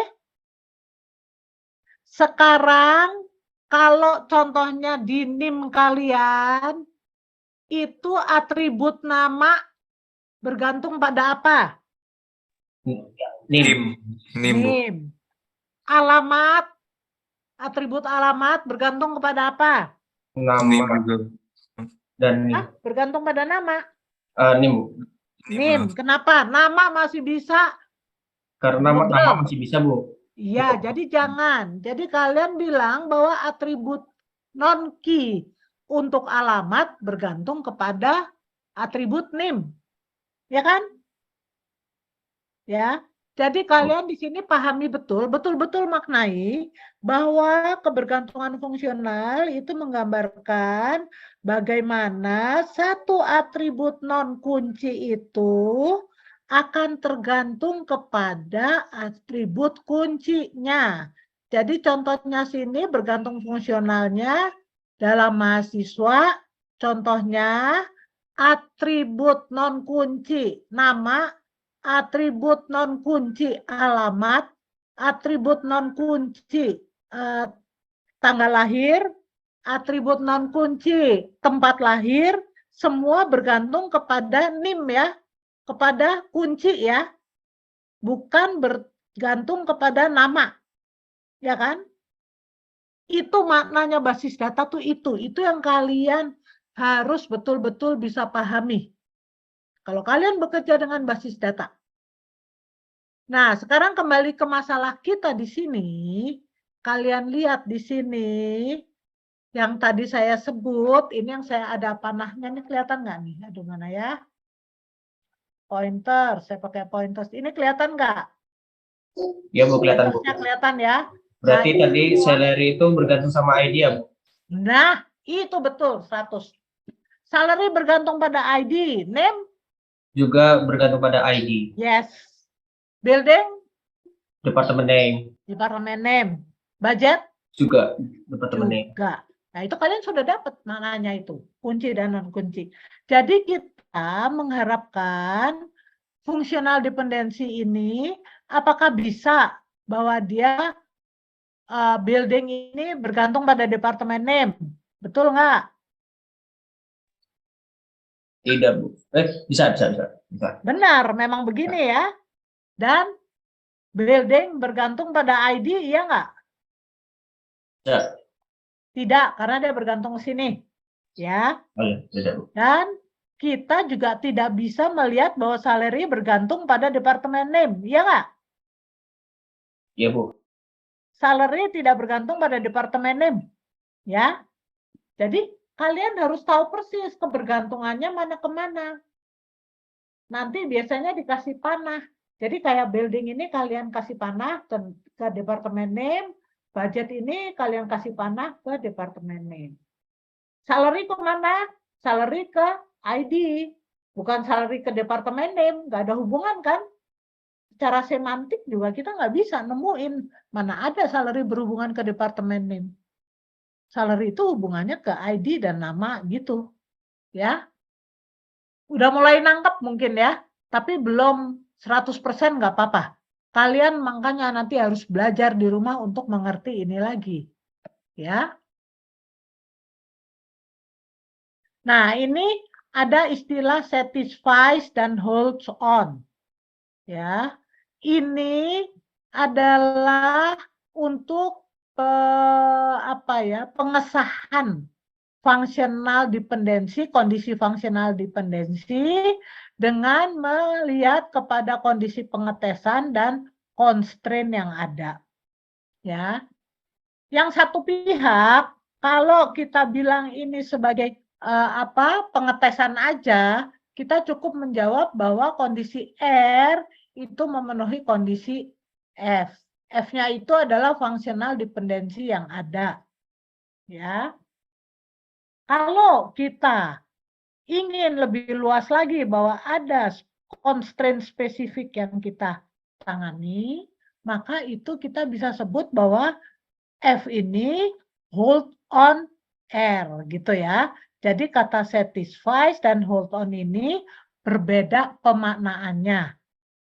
Sekarang kalau contohnya di NIM kalian, itu atribut nama bergantung pada apa? NIM. Alamat, atribut alamat bergantung kepada apa? Nama dan Hah? Bergantung pada nama. NIM. NIM. Kenapa? Nama masih bisa. Karena nama masih bisa, Bu. Iya, jadi jangan. Jadi kalian bilang bahwa atribut non key untuk alamat bergantung kepada atribut NIM. Ya kan? Ya. Jadi kalian di sini pahami betul-betul maknai bahwa kebergantungan fungsional itu menggambarkan bagaimana satu atribut non kunci itu akan tergantung kepada atribut kuncinya. Jadi contohnya sini bergantung fungsionalnya dalam mahasiswa, contohnya atribut non kunci nama, atribut non kunci alamat, atribut non kunci tanggal lahir, atribut non kunci tempat lahir, semua bergantung kepada NIM ya. Kepada kunci ya, bukan bergantung kepada nama, ya kan? Itu maknanya basis data tuh itu yang kalian harus betul-betul bisa pahami. Kalau kalian bekerja dengan basis data. Nah, sekarang kembali ke masalah kita di sini, kalian lihat di sini, yang tadi saya sebut, ini yang saya ada panahnya, ini kelihatan nggak nih? Aduh, mana ya? Pointer, saya pakai pointer. Ini kelihatan nggak? Ya Bu, kelihatan Bu. Pointersnya kelihatan ya. Berarti Nah, tadi ini salary itu bergantung sama ID ya Bu? Nah, itu betul 100. Salary bergantung pada ID, name, Juga bergantung pada ID, yes. Building, departemen name, department name, budget juga departemen name. juga. Nah, itu kalian sudah dapat maknanya itu, kunci dan non kunci. Jadi kita mengharapkan fungsional dependensi ini apakah bisa bahwa dia building ini bergantung pada departemen name. Betul nggak? Tidak Bu. Bisa. Benar, memang begini ya. Dan building bergantung pada ID, iya nggak? Ya. Tidak, karena dia bergantung ke sini. Ya. Oh ya, tidak Bu. Dan kita juga tidak bisa melihat bahwa salary bergantung pada departemen name, iya nggak? Iya Bu. Salary tidak bergantung pada departemen name. Ya. Jadi kalian harus tahu persis kebergantungannya mana kemana. Nanti biasanya dikasih panah. Jadi kayak building ini kalian kasih panah ke departemen name, budget ini kalian kasih panah ke departemen name. Salary ke mana? Salary ke ID, bukan salary ke departemen name, nggak ada hubungan kan? Secara semantik juga kita nggak bisa nemuin mana ada salary berhubungan ke departemen name. Salary itu hubungannya ke ID dan nama gitu, ya. Udah mulai nangkep mungkin ya, tapi belum 100% nggak apa-apa. Kalian makanya nanti harus belajar di rumah untuk mengerti ini lagi, ya. Nah, ini ada istilah satisfies dan holds on. Ya. Ini adalah untuk pengesahan fungsional dependensi, kondisi fungsional dependensi dengan melihat kepada kondisi pengetesan dan constraint yang ada. Ya. Yang satu pihak, kalau kita bilang ini sebagai pengetesan aja, kita cukup menjawab bahwa kondisi R itu memenuhi kondisi F. F-nya itu adalah fungsional dependensi yang ada. Ya. Kalau kita ingin lebih luas lagi bahwa ada constraint spesifik yang kita tangani, maka itu kita bisa sebut bahwa F ini hold on R gitu ya. Jadi kata satisfies dan hold on ini berbeda pemaknaannya.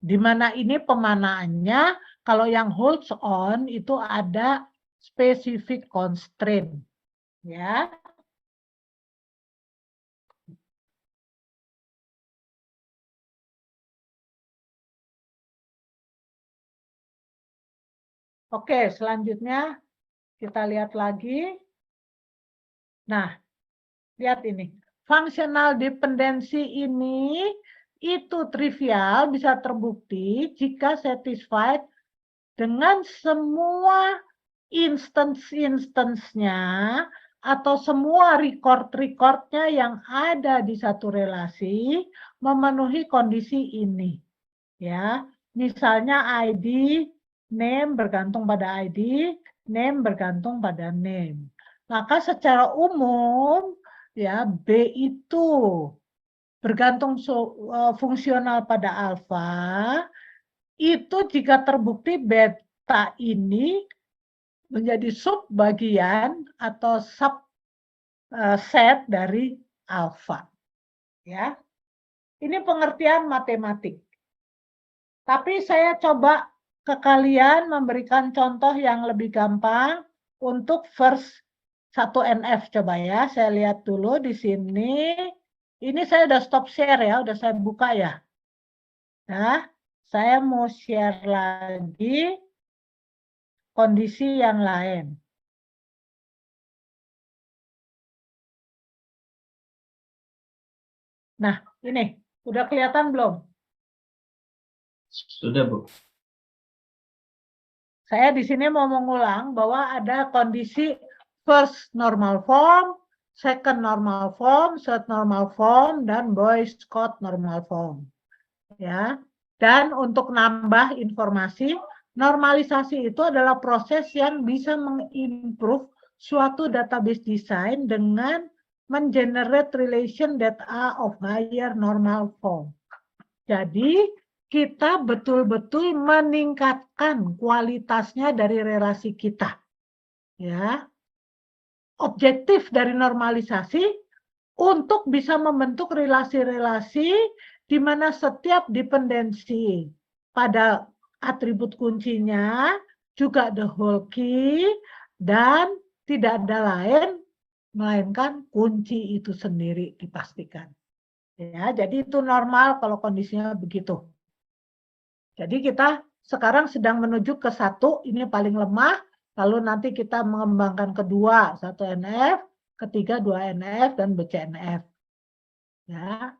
Di mana ini pemaknaannya, kalau yang holds on itu ada specific constraint. Ya. Oke, selanjutnya kita lihat lagi. Nah, lihat ini. Functional dependency ini itu trivial, bisa terbukti jika satisfied dengan semua instance-instance-nya atau semua record-recordnya yang ada di satu relasi memenuhi kondisi ini. Ya, misalnya ID, name bergantung pada ID, name bergantung pada name. Maka secara umum ya B itu bergantung fungsional pada alfa, itu jika terbukti beta ini menjadi subbagian atau subset dari alfa. Ya. Ini pengertian matematik. Tapi saya coba ke kalian memberikan contoh yang lebih gampang untuk first 1NF coba ya. Saya lihat dulu di sini. Ini saya udah stop share ya, udah saya buka ya. Nah, saya mau share lagi kondisi yang lain. Nah, ini udah kelihatan belum? Sudah Bu. Saya di sini mau mengulang bahwa ada kondisi first normal form, second normal form, third normal form, dan Boy-Scott normal form. Ya. Dan untuk nambah informasi, normalisasi itu adalah proses yang bisa mengimprove suatu database design dengan mengenerate relation that are of higher normal form. Jadi kita betul-betul meningkatkan kualitasnya dari relasi kita. Ya. Objektif dari normalisasi untuk bisa membentuk relasi-relasi di mana setiap dependensi pada atribut kuncinya juga the whole key dan tidak ada lain melainkan kunci itu sendiri dipastikan. Ya, jadi itu normal kalau kondisinya begitu. Jadi kita sekarang sedang menuju ke 1, ini paling lemah, lalu nanti kita mengembangkan kedua, 1 NF, ketiga 2 NF, dan BCNF. Ya.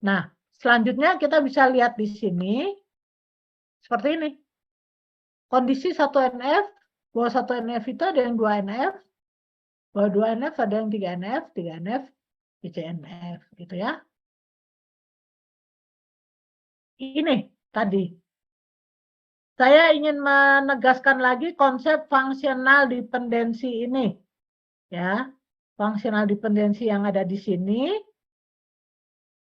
Nah, selanjutnya kita bisa lihat di sini, seperti ini. Kondisi 1 NF, bahwa 1 NF itu ada yang 2 NF, bahwa 2 NF ada yang 3 NF, 3 NF, BCNF, gitu ya. Ini tadi. Saya ingin menegaskan lagi konsep fungsional dependensi ini. Ya, fungsional dependensi yang ada di sini.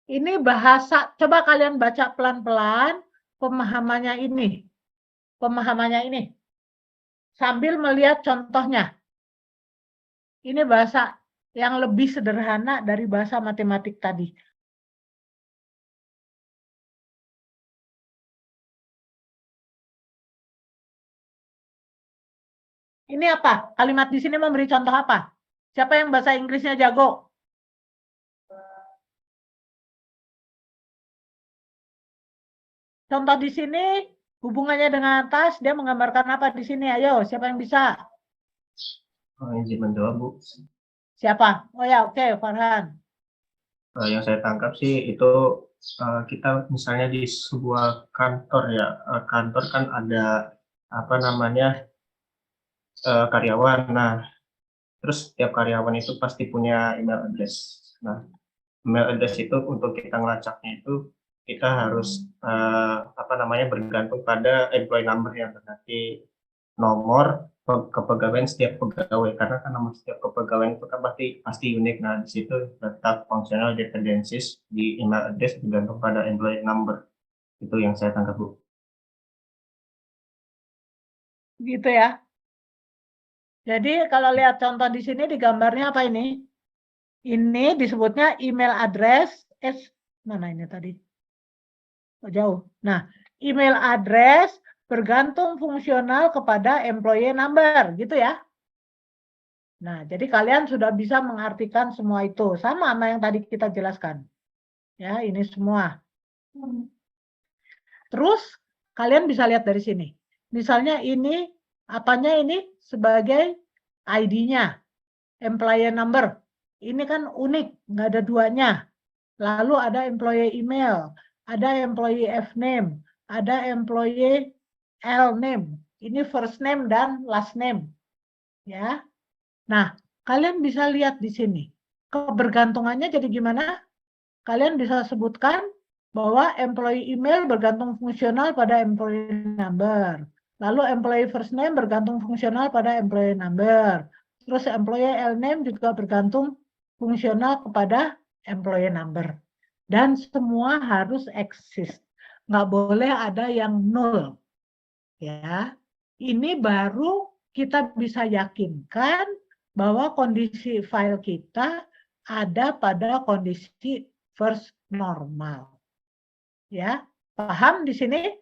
Ini bahasa, coba kalian baca pelan-pelan pemahamannya ini. Pemahamannya ini. Sambil melihat contohnya. Ini bahasa yang lebih sederhana dari bahasa matematik tadi. Ini apa? Kalimat di sini memberi contoh apa? Siapa yang bahasa Inggrisnya jago? Contoh di sini hubungannya dengan atas, dia menggambarkan apa di sini? Ayo, siapa yang bisa? Oh, izin menjawab, Bu. Siapa? Oh ya, oke, Farhan. Yang saya tangkap sih itu kita misalnya di sebuah kantor ya, kantor kan ada apa namanya karyawan. Nah, terus setiap karyawan itu pasti punya email address. Nah, email address itu untuk kita ngelacaknya itu kita harus apa namanya bergantung pada employee number yang berarti nomor kepegawaian setiap pegawai, karena kan nomor setiap kepegawaian itu kan pasti unik. Nah, di situ letak functional dependencies di email address bergantung pada employee number. Itu yang saya tangkap, Bu. Gitu ya. Jadi kalau lihat contoh di sini di gambarnya apa ini? Ini disebutnya email address. Mana ini tadi? Oh, jauh. Nah, email address bergantung fungsional kepada employee number, gitu ya. Nah, jadi kalian sudah bisa mengartikan semua itu. Sama yang tadi kita jelaskan. Ya, ini semua. Terus, kalian bisa lihat dari sini. Misalnya ini, apanya ini? Sebagai ID-nya. Employee number. Ini kan unik, nggak ada duanya. Lalu ada employee email, ada employee F-name, ada employee L-name. Ini first name dan last name. Ya. Nah, kalian bisa lihat di sini. Kebergantungannya jadi gimana? Kalian bisa sebutkan bahwa employee email bergantung fungsional pada employee number. Lalu employee first name bergantung fungsional pada employee number. Terus employee L-name juga bergantung fungsional kepada employee number. Dan semua harus eksis. Nggak boleh ada yang nol. Ya, ini baru kita bisa yakinkan bahwa kondisi file kita ada pada kondisi first normal. Ya, paham di sini?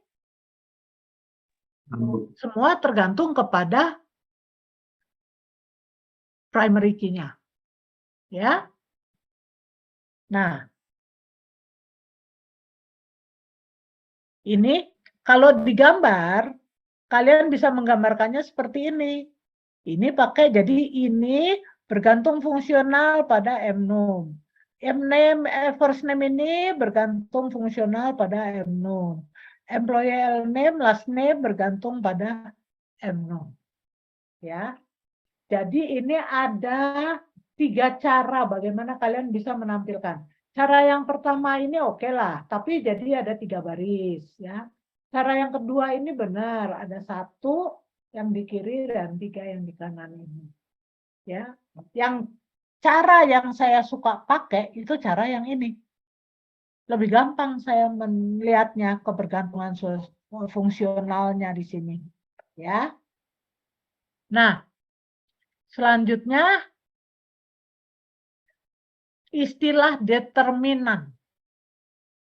Semua tergantung kepada primary key-nya. Ya. Nah, ini kalau digambar, kalian bisa menggambarkannya seperti ini. Ini pakai, jadi ini bergantung fungsional pada mnum. Mname, first name ini bergantung fungsional pada mnum. Employee name, last name bergantung pada mnum. Ya. Jadi ini ada 3 cara bagaimana kalian bisa menampilkan. Cara yang pertama ini oke lah, tapi jadi ada 3 baris ya. Cara yang kedua ini benar, ada 1 yang di kiri dan 3 yang di kanan ini. Ya, yang cara yang saya suka pakai itu cara yang ini. Lebih gampang saya melihatnya kebergantungan fungsionalnya di sini. Ya. Nah, selanjutnya istilah determinan.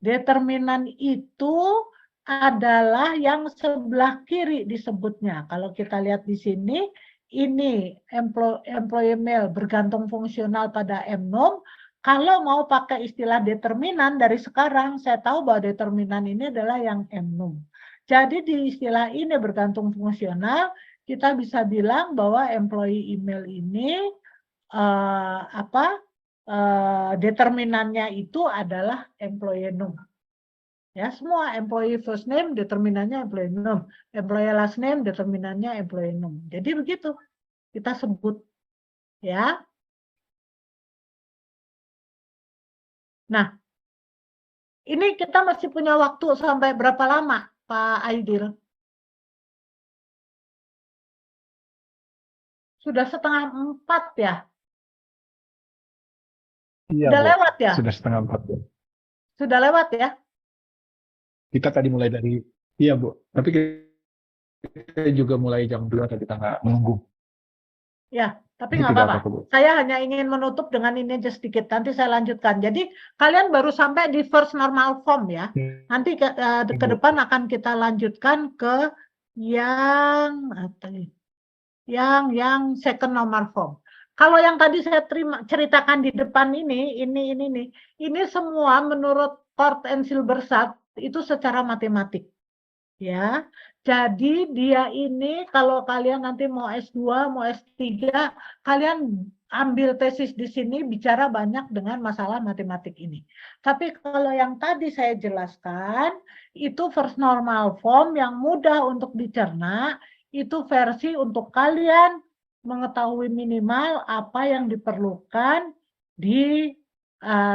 Determinan itu adalah yang sebelah kiri disebutnya. Kalau kita lihat di sini, ini employee male bergantung fungsional pada emnom. Kalau mau pakai istilah determinan dari sekarang, saya tahu bahwa determinan ini adalah yang emnom. Jadi di istilah ini bergantung fungsional, kita bisa bilang bahwa employee email ini determinannya itu adalah employee nom. Ya, semua employee first name determinannya employee nom, employee last name determinannya employee nom. Jadi begitu kita sebut, ya. Nah, ini kita masih punya waktu sampai berapa lama, Pak Aidil? Sudah 3:30 ya? Iya, Sudah Bu. lewat ya? Sudah 3:30, Bu. Sudah lewat ya? Kita tadi mulai dari, iya, Bu. Tapi kita juga mulai jam 2 tadi, kita nggak menunggu. Ya, tapi Ini nggak tidak apa-apa. apa-apa, Bu. Saya hanya ingin menutup dengan ini aja sedikit. Nanti saya lanjutkan. Jadi kalian baru sampai di first normal form ya. Nanti ke depan akan kita lanjutkan ke yang second normal form. Kalau yang tadi saya ceritakan di depan ini semua menurut Court and Silberstadt itu secara matematik. Ya, jadi dia ini kalau kalian nanti mau S2, mau S3, kalian ambil tesis di sini bicara banyak dengan masalah matematik ini. Tapi kalau yang tadi saya jelaskan, itu first normal form yang mudah untuk dicerna, itu versi untuk kalian mengetahui minimal apa yang diperlukan di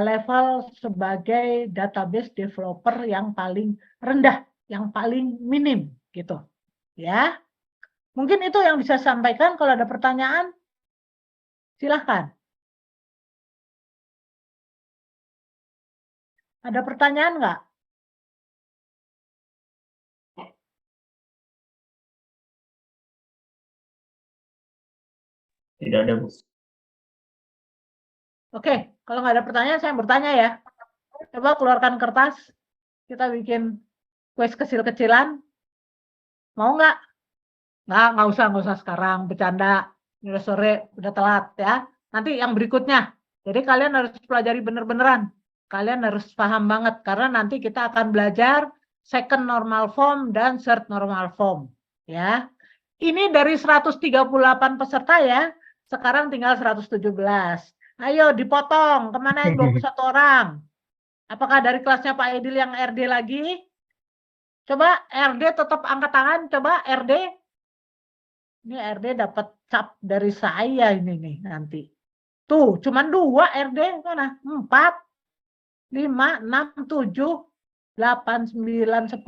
level sebagai database developer yang paling rendah, yang paling minim gitu ya. Mungkin itu yang bisa saya sampaikan. Kalau ada pertanyaan silahkan. Ada pertanyaan nggak? Tidak ada, Bu. Oke, kalau nggak ada pertanyaan saya bertanya ya. Coba keluarkan kertas, kita bikin kuis kecil-kecilan. Mau nggak? Nggak usah sekarang, bercanda. Udah sore, udah telat ya. Nanti yang berikutnya. Jadi kalian harus pelajari bener-beneran. Kalian harus paham banget, karena nanti kita akan belajar second normal form dan third normal form. Ya. Ini dari 138 peserta ya, sekarang tinggal 117. Ayo dipotong, kemana yang 21 orang? Apakah dari kelasnya Pak Aidil yang RD lagi? Coba RD tetap angkat tangan, coba RD. Ini RD dapat cap dari saya ini nih nanti. Tuh, cuman 2 RD, mana? 4, 5, 6, 7, 8, 9, 10,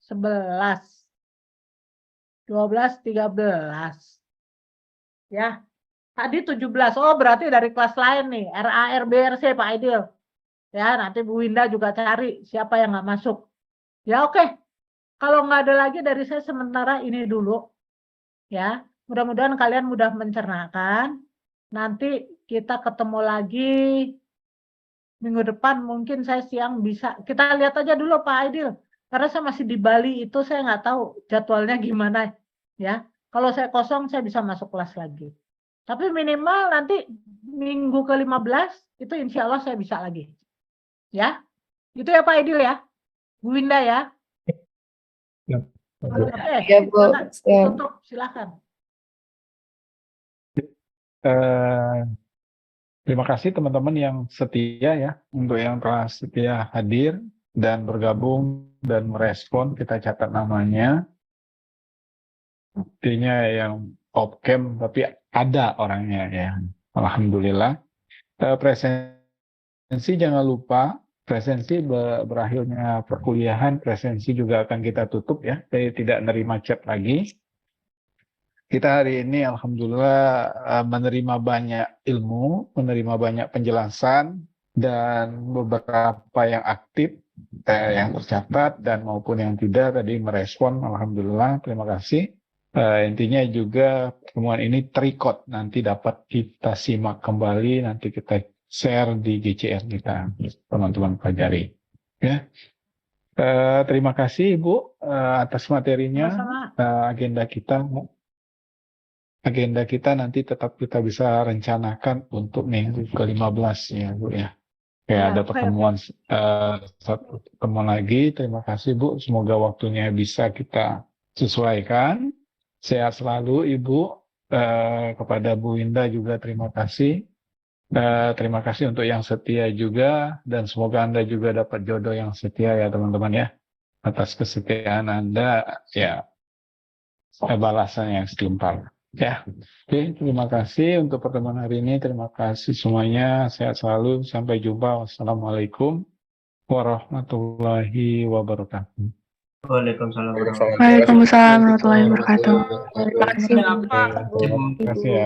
11, 12, 13. Ya, tadi 17. Oh, berarti dari kelas lain nih. RA, RB, RC, Pak Aidil. Ya, nanti Bu Winda juga cari siapa yang nggak masuk. Ya, oke. Kalau nggak ada lagi dari saya sementara ini dulu. Ya, mudah-mudahan kalian mudah mencernakan. Nanti kita ketemu lagi minggu depan. Mungkin saya siang bisa. Kita lihat aja dulu Pak Aidil. Karena saya masih di Bali itu saya nggak tahu jadwalnya gimana. Ya, kalau saya kosong saya bisa masuk kelas lagi. Tapi minimal nanti minggu ke-15 itu insya Allah saya bisa lagi. Ya, itu ya Pak Aidil ya. Bu Winda ya. Oke, Ya, Bu. tutup, silakan. Terima kasih teman-teman yang setia ya, untuk yang telah setia hadir dan bergabung dan merespon. Kita catat namanya. Artinya yang off cam tapi ada orangnya ya. Alhamdulillah. Presensi jangan lupa, presensi berakhirnya perkuliahan, presensi juga akan kita tutup ya, jadi tidak nerima chat lagi. Kita hari ini alhamdulillah menerima banyak ilmu, menerima banyak penjelasan, dan beberapa yang aktif, yang tercatat dan maupun yang tidak tadi merespon, alhamdulillah, terima kasih. Intinya juga pertemuan ini terrecord, nanti dapat kita simak kembali, nanti kita share di GCR kita, teman-teman pelajari. Ya. Terima kasih Ibu atas materinya. Agenda kita nanti tetap kita bisa rencanakan untuk minggu ke-15 ya Bu ya. Kayak ada pertemuan satu pertemuan lagi. Terima kasih Bu. Semoga waktunya bisa kita sesuaikan. Sehat selalu Ibu. Kepada Bu Winda juga terima kasih. Terima kasih untuk yang setia juga, dan semoga Anda juga dapat jodoh yang setia ya teman-teman ya. Atas kesetiaan Anda ya, balasan yang setimpal ya. Oke, terima kasih untuk pertemuan hari ini. Terima kasih semuanya. Sehat selalu. Sampai jumpa. Wassalamualaikum warahmatullahi wabarakatuh. Waalaikumsalam. Waalaikumsalam warahmatullahi wabarakatuh. Terima kasih. Terima kasih ya.